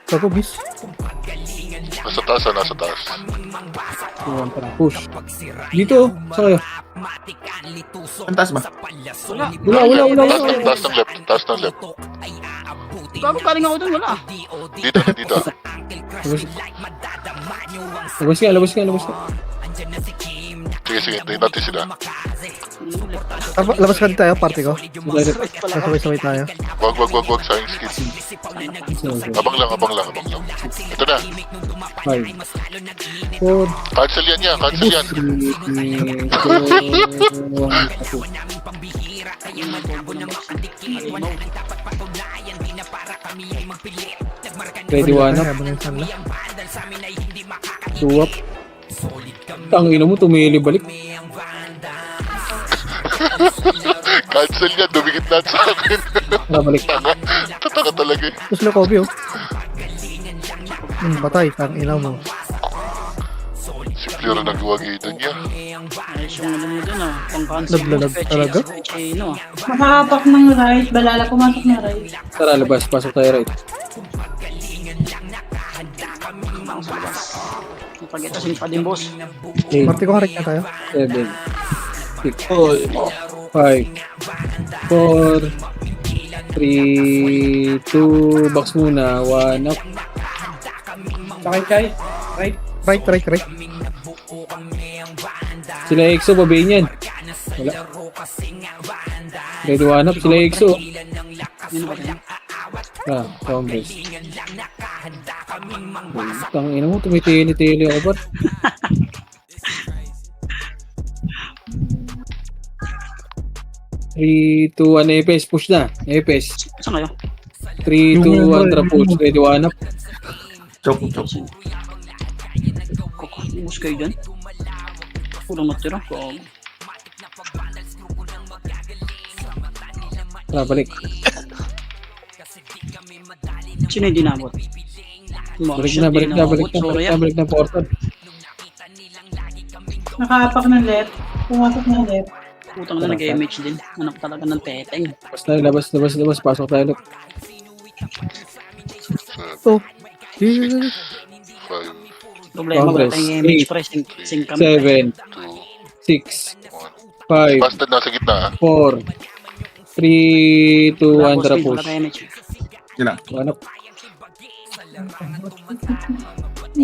S3: Gago, bis.
S7: Nasa taas.
S1: 2, 1, tara. Push. Dito, sa kayo.
S8: Ang taas ba?
S1: Wala.
S7: Taas ng left.
S6: Kako, kaling ako dun, wala.
S7: Dito.
S1: Labas ka.
S7: Sige, tayo natin sila.
S3: Labas ka din tayo, party ko.
S1: Direct.
S3: Sasabay-sabay tayo.
S7: Wag sa yung skid. Abang lang. Ito na.
S1: 5, 4,
S7: Cancel yan.
S1: 3, 2, 1. Ready 1 up.
S3: Habang yung sanla.
S1: 2 up. Tangina mo, tumili balik.
S7: Cancel yan. Dumikit lahat sa akin.
S1: Balik.
S7: Tataka talaga eh.
S3: Tapos na Kobe, oh. Patay, tangina mo.
S7: Si Fleur ang nagwagitan niya.
S6: Ayos yung ano mo dun ah. Pang-cancel.
S3: Naglalag talaga?
S6: Chino ah.
S5: Makahapak ng right. Balala pumasok na right.
S1: Tara, labas. Pasok tayo right.
S6: Ang sa labas. Pag ito, sinpa din boss.
S1: 8,
S3: Party ko correct na tayo.
S1: 7, 6, 5, 4, 3, 2, box muna, 1 up.
S3: Right.
S1: Sila EXO, babayin yan. Wala. Ready 1 up, sila EXO.
S6: Yun ba tayo?
S1: Congress. Tangina mo, tumitili-tili ako ba? Three, 2, 1, EPS, push na. EPS.
S6: Saan kayo?
S1: 3, 2, 1, tara push. Ready 1 up.
S8: Choke.
S6: Ubus kayo dyan? Kulang natira.
S1: Tara, balik.
S6: Sino yung dinabot?
S1: Balik na portal.
S5: Nakahapak ng left. Pumasok ng left.
S6: Putang na nag-MH din. Anak talaga ng teteng.
S1: Labas, pasok tayo ulit.
S3: Oh.
S7: 5,
S6: Problema ko
S1: Congress.
S6: tayong MH pre. Sing kami.
S1: 7, 6, 5,
S7: Bastard nasa gitna.
S1: 4, 3, 2, 1, tara push.
S6: MH.
S8: Sila.
S1: 1 up.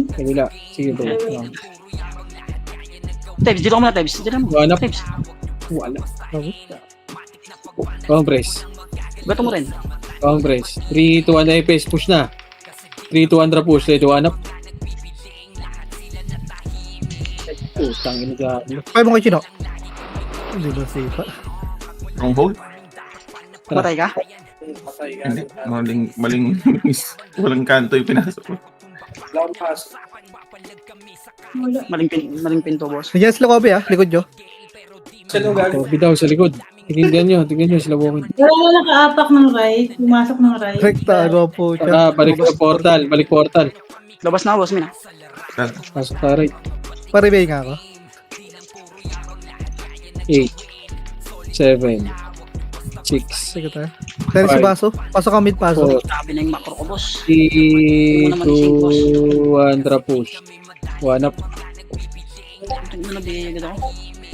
S1: Kabila. Sige bro.
S6: Tebs, dito ka muna, Tebs. Dito mo.
S1: Wala.
S6: Tebs.
S1: Wala. Compress.
S6: Bato mo rin.
S1: Compress. 3, 2, 1 na pace. Push na. 3, 2, 1 na push. 3, 2, 1 up. Putang ina gano.
S3: Kaya mo kay Chino. Hindi ba safe?
S8: Wrong hold?
S6: Matay ka?
S8: Hindi. Maling walang kanto yung pinasok ko.
S6: Maling pinto, boss.
S3: Nandiyan sila Kobe likod nyo.
S1: Kobe daw sa likod. Tingnan nyo sila walking.
S5: Wala nakaapak ng right. Pumasok ng right.
S3: Rekta, ano po siya.
S1: Saka balik sa portal. Balik portal.
S6: Labas na, boss, Mina.
S1: Pasok ka right.
S3: Paribay nga ako.
S1: 8, 7, 6,
S3: Sige tayo. Dahil si Baso. Pasok ka mid paso.
S1: 4,
S6: Sabi na yung macro ko, boss.
S1: 3, 2, 1, drop push. 1 up,
S6: Ito na nabigay ako.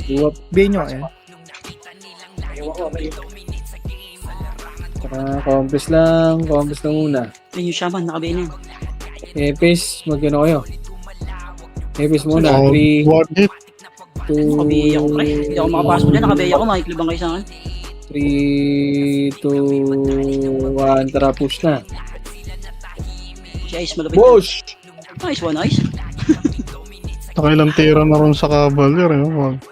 S1: 2 up.
S3: Bihin nyo eh.
S1: Compass lang muna.
S6: Ayun yung shaman, nakabigay na yun.
S1: Pace, magkano kayo? Pace muna,
S2: Oh,
S1: 3,
S2: one hit.
S1: 2,
S6: Nakabigay ako, pre. Hindi ako makapasok dyan, nakabigay ako, makiklibang kayo sa akin.
S1: 3, 2, 1, tara push na.
S6: Si Ice malapit.
S1: Push!
S6: Nice one, Ice.
S2: Nakailang tira na ron sa Cavalier. Wag.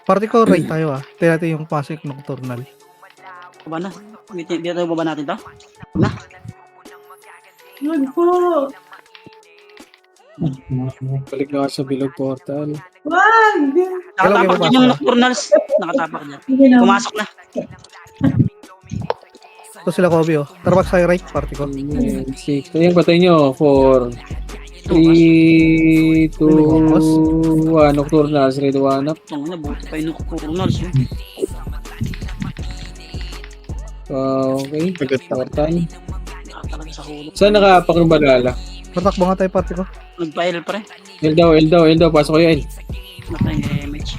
S3: Party ko, right tayo Tingnan natin yung pasok nocturnal.
S6: Baba na. Bita tayo baba natin to. Na.
S5: Wag po.
S1: Balik na ka sa bilog portal.
S5: Wag!
S6: Nakatapak
S3: Kailan
S6: dyan yung nocturnals. Nakatapak dyan.
S5: Sige na.
S6: Pumasok na.
S3: Ito sila Kobe Tara sa right, party ko.
S1: 6. Ayan, patay nyo. 4, 3, 2, 1. Nocturnals, ready 1 up.
S6: Ang ina, buti pa yung nocturnals.
S1: Okay. Portal.
S6: Nakatalaga sa hulog.
S1: Saan nakapak ng balala?
S3: Patakbo nga tayo, party ko.
S6: Nag-file, pre.
S1: L daw. Pasok kayo, L.
S6: Natay yung image.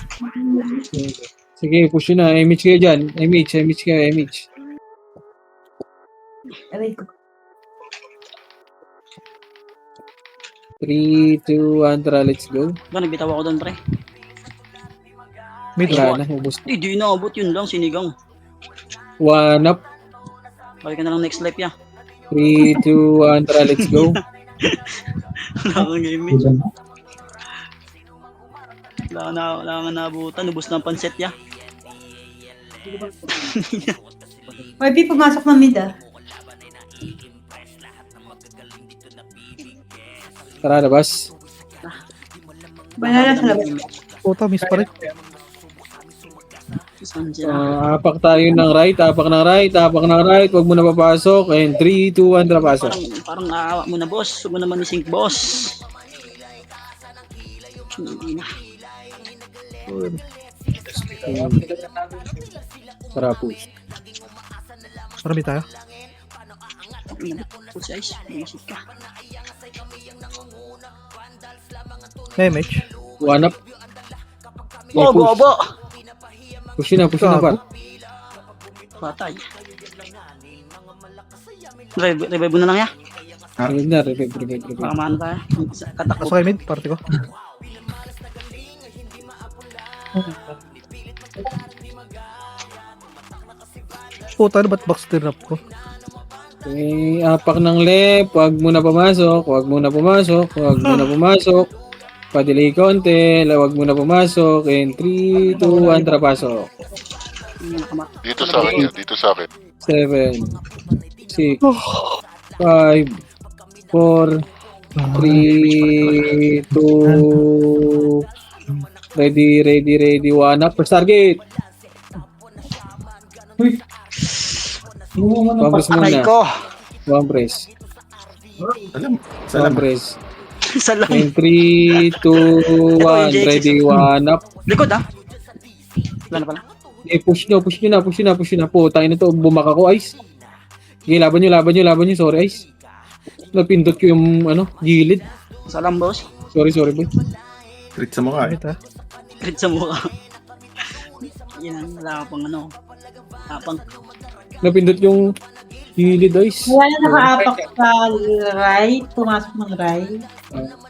S1: Sige, push nyo na. MH kayo dyan. MH kayo, MH.
S5: Aray ko.
S1: 3, 2, 1, tara, let's go.
S6: Ba, nagbitaw ako doon, pre.
S3: Mid
S1: Wala na, ubos.
S6: Hindi na abot yun lang, sinigang.
S1: 1 up.
S6: Balik ka na lang next life, ya.
S1: 3, 2, 1, tara, let's go.
S6: Wala kang image. Wala kang naabutan. Ubus na ang panset, ya.
S5: Wag di pumasok ng mid
S1: Tara, labas.
S5: Banala sa labas.
S3: Puta, miss pa rin.
S6: Saan sila?
S1: Apak tayo ng right. Huwag mo na papasok. And 3, 2, 1, tara, pasok.
S6: Parang aawa mo na, boss. Huwag mo naman isink, boss. Hindi na.
S1: Tara, push.
S3: Marami tayo.
S6: Push ice. Iisip ka.
S3: MH.
S1: 1 up.
S6: Bobo!
S1: Push na, par.
S6: Patay. Revive mo na lang, ya.
S1: Revive.
S6: Baka maano tayo. Katakot.
S3: Pasok kayo mid, party ko. Puta, ano ba't box din up ko?
S1: Apak ng left. Huwag mo na pumasok. Padelay konti. Huwag mo na pumasok. And 3, 2, 1, tara, pasok.
S7: Dito sa akin yan, dito sa akin.
S1: 7, 6, 5, 4, 3, 2, ready, 1 up, first target. Compress
S6: Patay
S1: muna.
S6: ko.
S1: Compress.
S8: Salam.
S1: Compress.
S6: Salam.
S1: In 3, 2, 1, ready, 1 up.
S6: Likod, ha? Wala na pala.
S1: Push nyo na. Po, tayo na to, bumaka ko, Ice. Sige, laban nyo, sorry, Ice. Napindot ko yung, gilid.
S6: Salam, boss.
S1: Sorry, boy.
S8: Crit sa mukha
S3: Mid
S6: Crit sa mukha. Yan, wala ka pang Tapang.
S1: Napindot yung Gilid, Ois.
S5: Wala na nakaapak sa right. Pumasok ng right.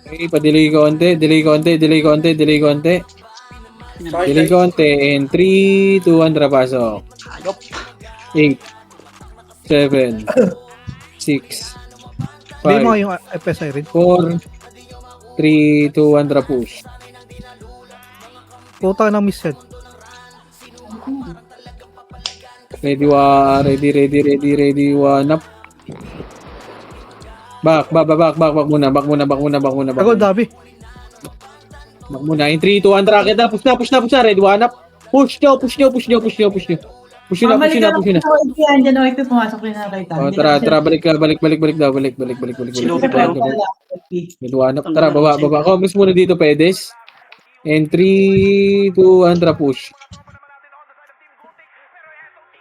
S1: Okay, pa-delay konti, delay konti, delay konti, delay konti. Delay konti, and 3, 2, 1, trapasok.
S6: Ayop.
S1: 8, 7, 6,
S3: Bay mo
S1: 5,
S3: yung FSI rin.
S1: 4, 3, 2, 1, trapush.
S3: Puta ng miss yan.
S1: Ready, ready, one up. Back muna.
S3: Ako, dami.
S1: Back muna. In 3, 2, 1, rocket na. Push na. Ready, one up. Push nyo. Push nyo na.
S5: Diyan o, ito pumasok rin na right.
S1: Oh, tara, balik daw. Balik.
S6: Si Luffy pa yun.
S1: Ready, one up. Tara, baba. Comments muna dito, pedes. And 3, 2, 1, tara, push.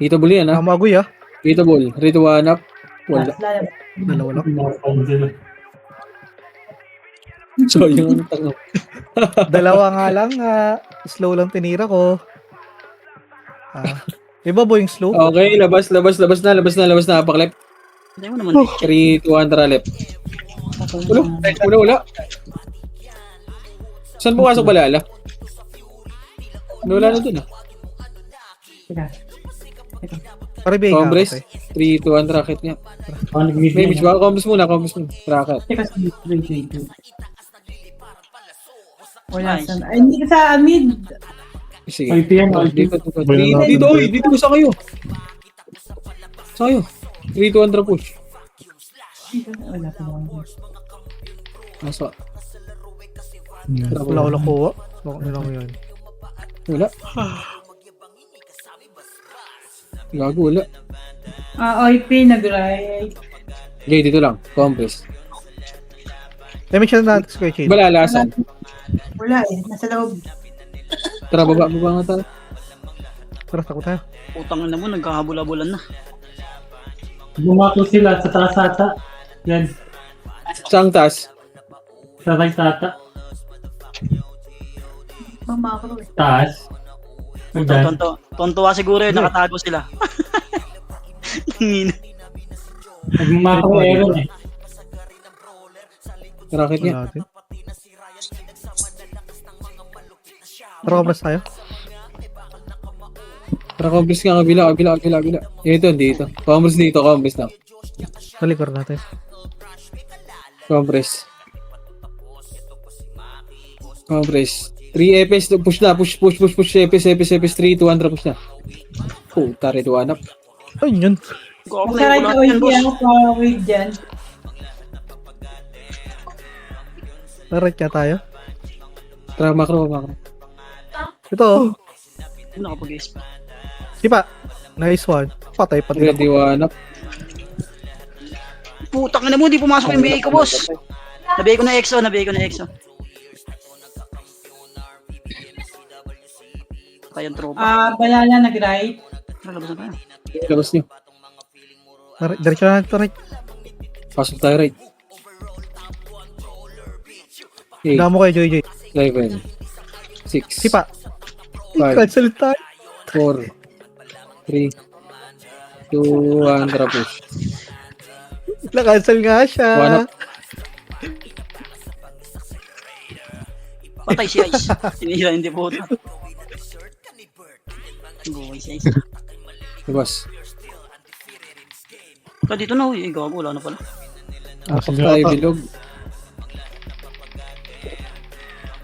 S1: Dito buli yan, ha?
S3: Namagoy ah.
S1: Dito ball. Ready, one up. Wala.
S3: Dalawa lang.
S1: So, yung tanong.
S3: Dalawa nga lang. Slow lang tinira ko. Iba bo yung slow?
S1: Okay, labas na. Paklep.
S6: Hindi mo naman.
S1: 3, 2, 1, tara, left. Wala. Saan pumasok ba Lala? Wala na dun, ah.
S3: Paribay nga.
S1: Combres. 3, 2, 1, rocket niya. May mitch ba? Combres muna. Rocket.
S5: Wala sa... Ay, hindi ka sa mid.
S1: Sige. Dito, sa kayo. 3, 2, 1, tara, push.
S5: Wala pa naman.
S1: Nasa.
S3: Wala kuha. Ano lang yun?
S1: Wala. Gago, wala.
S5: OIP, nag-right.
S1: Okay, dito lang. Compress.
S3: Damage na natin square chain.
S1: Balalasan.
S5: Wala eh, nasa loob.
S1: Tara, baba nga tayo.
S3: Tara, takot tayo.
S6: Putang na mo, nagkahabula-bulan na.
S4: Bumako sila sa taas ata. Yan,
S1: Saan taas?
S4: sa right ata.
S5: Pamakro eh.
S4: Taas. Ayan.
S6: Tontuwa siguro yun, nakatago sila. Ngina.
S4: Nagmamako Aaron eh.
S1: Rocket niya.
S3: Wala natin. Tara, Cobras tayo.
S1: Tara, compress nga. Kabila. Dito. Compress dito. Compress na.
S3: Talikor natin.
S1: Compress. 3 EPS. Push na. Push. EPS. 3, 2, 1, push na. Puta, ready, one up.
S3: Ayun yun.
S6: Ako
S5: Nasa
S6: na
S5: right
S6: yung
S5: OIP,
S6: yan, boss.
S5: ako pa-wait dyan.
S3: Narit ka tayo.
S1: Tara, macro.
S3: Ito oh.
S6: Nakapag-isip.
S3: Sipa. Nice one. Patay pati
S1: Ready, one up.
S6: Putang na mo, di pumasok yung BA ko, boss. Nabigay ko na EXO. Kayang tropa.
S5: Balala nag-right.
S6: Labas na tayo.
S1: Labas niyo.
S3: Diretso na natin right.
S1: Pasok tayo right. 8,
S3: Damo kayo, Joy.
S1: 7, 6,
S3: Sipa.
S1: 5,
S3: Cancel tayo.
S1: 4, 3, 2, 1, tara, push.
S3: Na-cancel nga siya.
S1: One up.
S6: Patay si Ice. Sinira, hindi po. Buhay si Ice.
S1: Labas.
S6: Dito na, uy. Gago, wala na pala.
S1: Pasok tayo, bilog.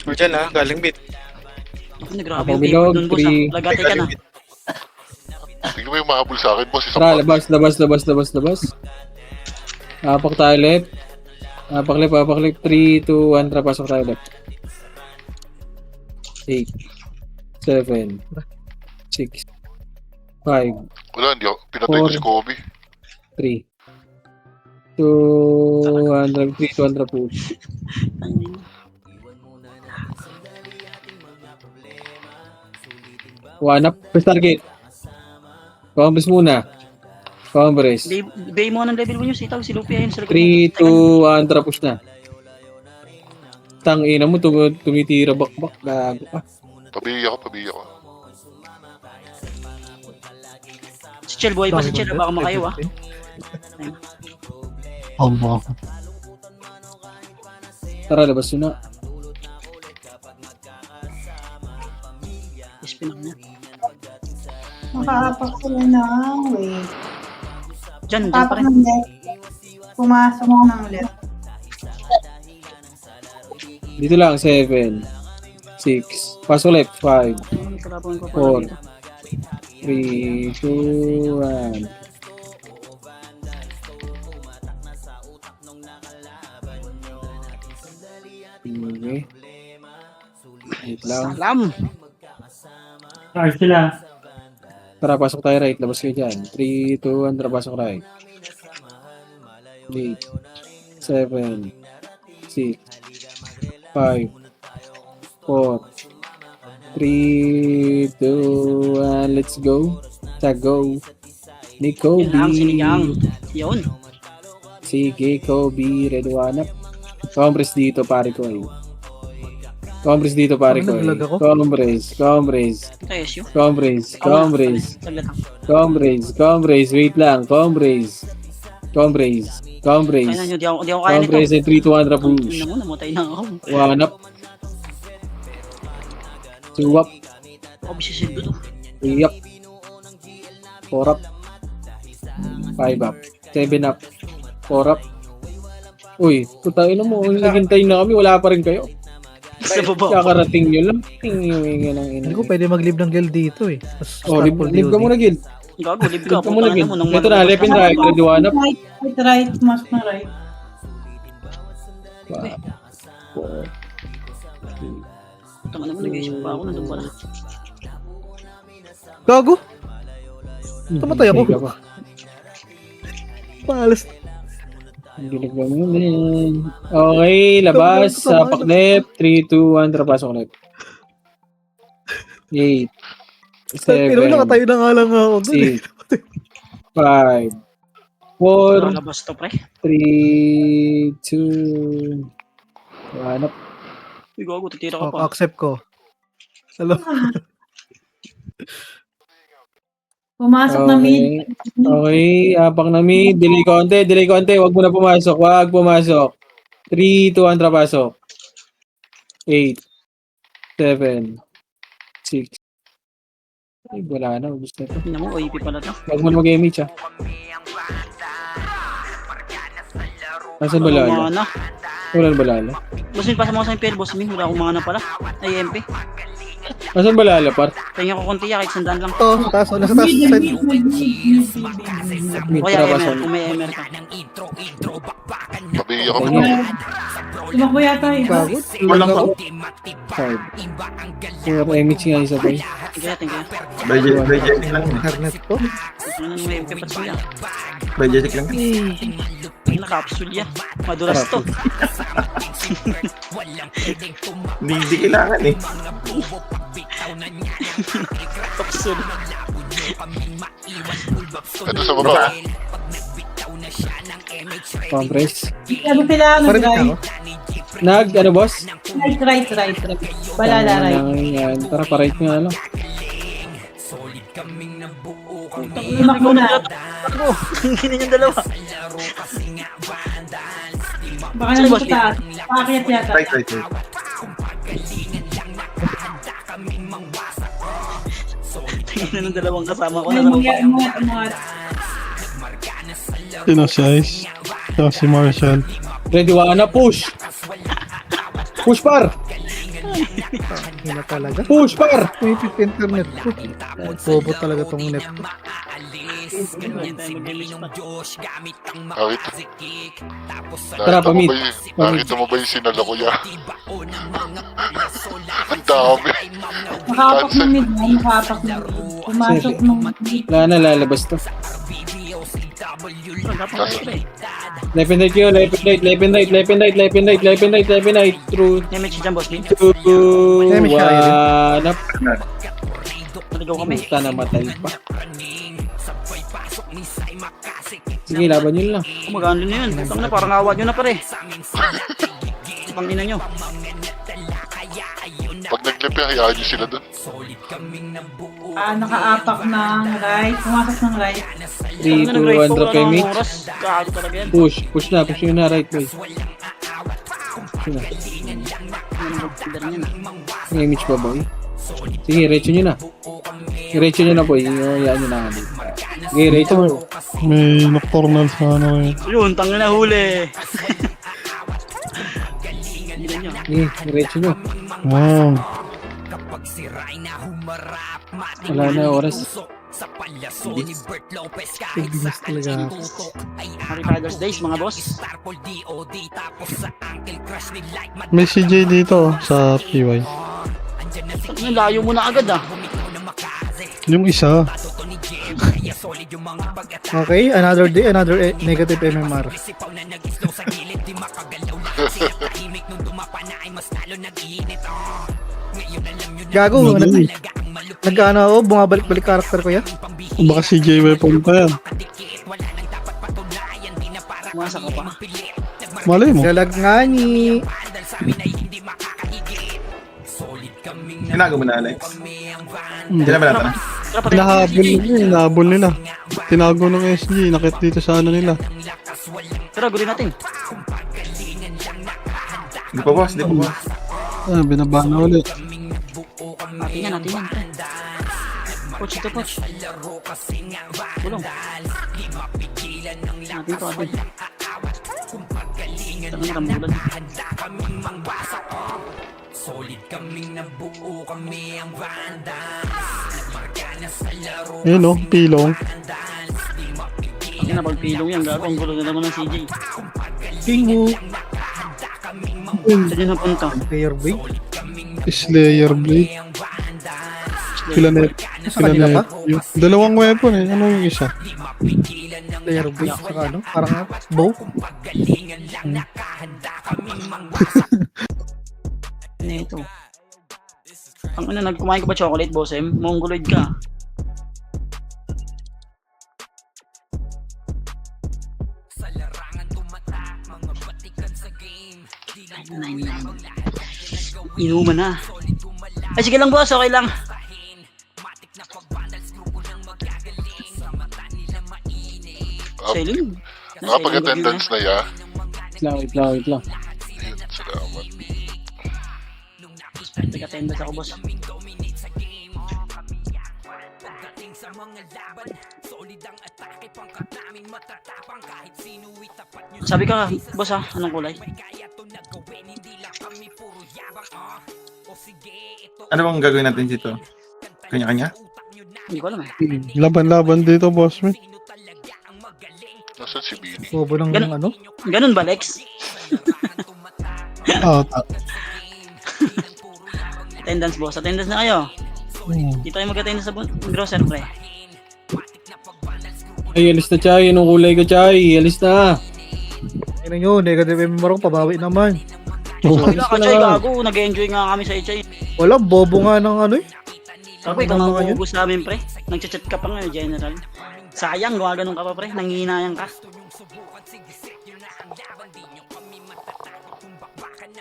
S9: O dyan ha, galing mid.
S6: Ako, grabe
S1: Ako,
S6: yung
S1: bilog,
S6: paper dun, boss.
S1: three.
S6: Lagati ka na.
S7: Tingnan mo yung mahabol sa akin, boss. Isang
S1: Tara, labas. Apak tayo left. Apak left. 3, 2, 1, tara, pasok tayo left. 8, 7, 6, 5,
S7: Wala, hindi ako. Pinatay ko si Kobe.
S1: 3, 2, 1, push. One up. First target. Compress muna. Compress.
S6: Bay mo ng level 1 yung sitaw. Si Luffy ayun.
S1: 3, 2, 1, tara, push na. Tangina mo, tumitira bakbak. Gago ka.
S7: Pabiya ko.
S6: Si Si Chel, buhay pa si Chel. Baka makayo, ah.
S2: Allah.
S1: Tara, labas yun na.
S6: SP na niya.
S5: Makaapak sila na. Wait.
S6: Diyan pa
S5: Apak
S6: rin.
S5: ng left. Pumasok ng left.
S1: Dito lang, 7, 6, pasok left, 5,
S6: Kalapon ko
S1: 4,
S6: dito.
S1: 3, 2, 1. Okay. Wait lang.
S6: Salam.
S4: Charge sila.
S1: Tara, pasok tayo right. Labas kayo dyan. 3, 2, 1. Tara, pasok right. 8, 7, 6, 5, 4, 3, 2, 1. Let's go. Go. Ni
S6: Yan lang, sinigang.
S1: Kobe.
S6: Yun.
S1: Sige, Kobe. Red one up. Compress dito, pare ko eh. Compress dito, pare ko eh.
S3: Naglag ako?
S1: Compress.
S6: SU.
S1: Compress.
S6: Saglit lang.
S1: Compress. Wait lang. Compress.
S6: Kaya na nyo, di ako kaya nito.
S1: Compress and 3 to 1 push.
S6: Ina mo, namatay na ako.
S1: 1 up. 2 up.
S6: Ako bisisid to.
S1: 3 up. 4 up. 5 up. 7 up. 4 up. Uy, putayin mo. Naghintay na kami. Wala pa rin kayo.
S6: Sa baba.
S1: Kakarating nyo lang. Tingin ng ina.
S3: Hindi ko pwede mag-live ng guild dito eh. Mas
S1: Oh, live ka muna, Gil.
S6: Gago, live ka.
S1: Live ka muna, Gil.
S6: Putang ina mo, nang
S1: Ito na, left and right. Red one up.
S5: Right. Pumasok ng right.
S1: 4.
S6: Tama naman, nag-isip pa ako. Nandun pala.
S3: Gago! Tumatay ako.
S1: Ka pa.
S3: Paalas.
S1: Gilig ba mo din? Okay, labas. Sapak left. 3, 2, 1. Tara, pasok left. 8.
S3: Pero
S1: 7.
S3: nakatayo na nga lang ako dun eh.
S1: 6. 5. 4.
S6: Labas to, pre.
S1: 3, 2. 1 up.
S6: Uy, gago, titira ka
S3: Oh,
S6: pa.
S3: accept ko. Hello.
S5: Pumasok na mid.
S1: Okay, abang na mid. Delay konti. Wag mo na pumasok. 3, 2, 1. Tara, pasok. 8. 7. 6. Ay, wala na. Ubus na ito.
S6: Ina mo, OEP pala to.
S1: Wag mo na mag-MH ah. Nasaan balala?
S6: Mana.
S1: Wala na balala.
S6: Boss Min, pasa mo sa impel, Boss Min. Wala akong mana pala. Ay, MP.
S1: Nasaan balala, par?
S6: Pahinga ko konti, kaya sandaan lang.
S3: Ito, taas. Nasa taas. Side.
S1: Mid,
S6: Kaya
S1: tara,
S6: MR,
S1: pasok.
S6: kung may MR ka.
S7: Pabiya ka
S1: Ayun.
S7: muna.
S5: Tumakbo yata yun.
S3: Gago.
S8: Walang ako.
S1: 5. 4 MH nga isa pa.
S6: Thank you.
S8: By Jessic lang.
S3: Internet ko.
S6: Ano nang may MP pa siya?
S8: By Jessic lang.
S6: Ay, nakapsul yan. Madulas to.
S8: Hindi kailangan eh.
S6: Kapsul.
S7: Ito sa baba.
S1: Compress.
S5: Sabi sila,
S3: Parang
S5: nag-right.
S1: Ano boss?
S5: Right. Balala right.
S1: Yan. Tara, pa-right nga lang.
S5: Tumakbo na.
S6: Ako, hindi yung dalawa.
S5: Baka nandun sa taas. Paakyat yata.
S8: Right.
S6: Tingnan ng dalawang kasama ko.
S5: Ay, umangat.
S2: Sino si Ice? Sino si Marshall?
S1: Ready, one na, push! Push, par!
S3: Hindi na talaga.
S1: Push, par!
S3: May internet ko. Bobo talaga tong net ko.
S1: Tara, pamit.
S7: Nakita mo ba yung sinala ko yan? Ang dami.
S5: Nakapak ng mid. Pumasok ng mid.
S1: Wala na, lalabas to. Left and right kayo, left and right. Through
S6: Damage dyan, Boss Min.
S1: 2, 1 up.
S6: Naligaw kami.
S1: Puta, namatay pa. Sige, laban yun lang.
S6: Kumagano na yun. Tama na, parang awa nyo na pare. Pangina nyo.
S7: Pag Siyempre, hayaan nyo sila doon.
S5: Nakaapak ng right. Pumasok ng right.
S1: 3, 2, 1, drop kay Mitch.
S6: Oras. Gago talaga yan.
S1: Push nyo na right boy. Push nyo na. May Mitch pa boy. Sige, recho nyo na. Recho nyo na boy. Hayaan nyo na nga boy. Sige, recho mo.
S2: May nocturnal sa ano eh.
S6: Yun, tangin na huli. Hindi nyo.
S1: Sige, recho nyo.
S2: Wow.
S1: Wala na oras.
S3: Bilis talaga.
S6: Happy Father's Days, mga boss.
S2: May CJ dito sa PY.
S6: Ang layo mo na agad ah.
S2: Yung isa.
S3: Okay, another day, another negative MMR. Gago, nag-ano ako, bumabalik-balik karakter ko yan.
S2: Baka CJ weapon pa yan.
S6: Umasa ka pa.
S2: Malay mo.
S3: Lalag nga ni...
S8: Tinago mo na, Alex. Hindi na ba natin?
S2: Hinahabol nila. Tinago ng SG. Nakit dito sa ano nila.
S6: Tara, gulin natin.
S8: Hindi pa, boss.
S2: Binaba na ulit.
S6: Natin yan. Coach, ito coach. Tulong. Natin to, atin. Tangan rambulan.
S2: Yun o, pilong.
S6: Hindi na pagpilong yan, gago. Ang gulo na naman ng CJ.
S3: Pingu.
S6: Saan yun napunta?
S3: Player boy.
S2: Slayer Blade. Sila na
S3: kanila pa?
S2: yung dalawang weapon eh. Ano yung isa?
S3: Player boy. Saka ano? Parang bow.
S6: Ano ito? Ang ano, nagkumain ka ba chocolate, boss M? Mongoloid ka. Inuman na. Ay, sige lang boss, okay lang. Selling.
S7: Nakapag-attendance na ya.
S1: Wait lang.
S7: Ayun, salamat.
S6: Nag-attendance ako, boss. Sabi ka, boss ha, anong kulay?
S8: Ano bang gagawin natin dito? Kanya-kanya?
S6: Hindi ko alam eh.
S2: Laban-laban dito, boss man.
S7: Nasaan si Bini?
S3: Bobo ng
S6: Ganun.
S3: ano?
S6: Ganun ba, Lex? Attendance, boss. Attendance na kayo. Dito kayo mag-attendance sa grocer, pre.
S1: Ay, alis na Chay. Anong kulay ka Chay? Alis na.
S3: Ano nyo, negative MMR ko, pabawi naman.
S6: Wala ka, Chay. Gago. Nag-enjoy nga kami sa Chay.
S3: Wala, bobo nga ng ano eh.
S6: Sabi, ikaw nang ubus namin, pre. Nag-chat ka pa nga, General. Sayang, gawa ganun ka pa, pre. Nangihinayang ka.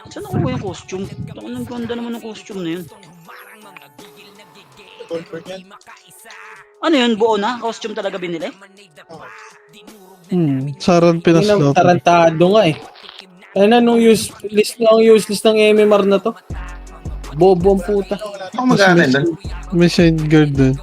S6: Saan nakuha yung costume? Ang ganda naman ng costume na yun. Ano yun? Buo na? Costume talaga binili?
S2: Saran Pinas
S1: Yung
S2: daw.
S1: tarantado nga eh. Ano na nung useless ng MMR na to? Bobo ang puta.
S8: Ako mag-attend doon.
S2: May side guard dun.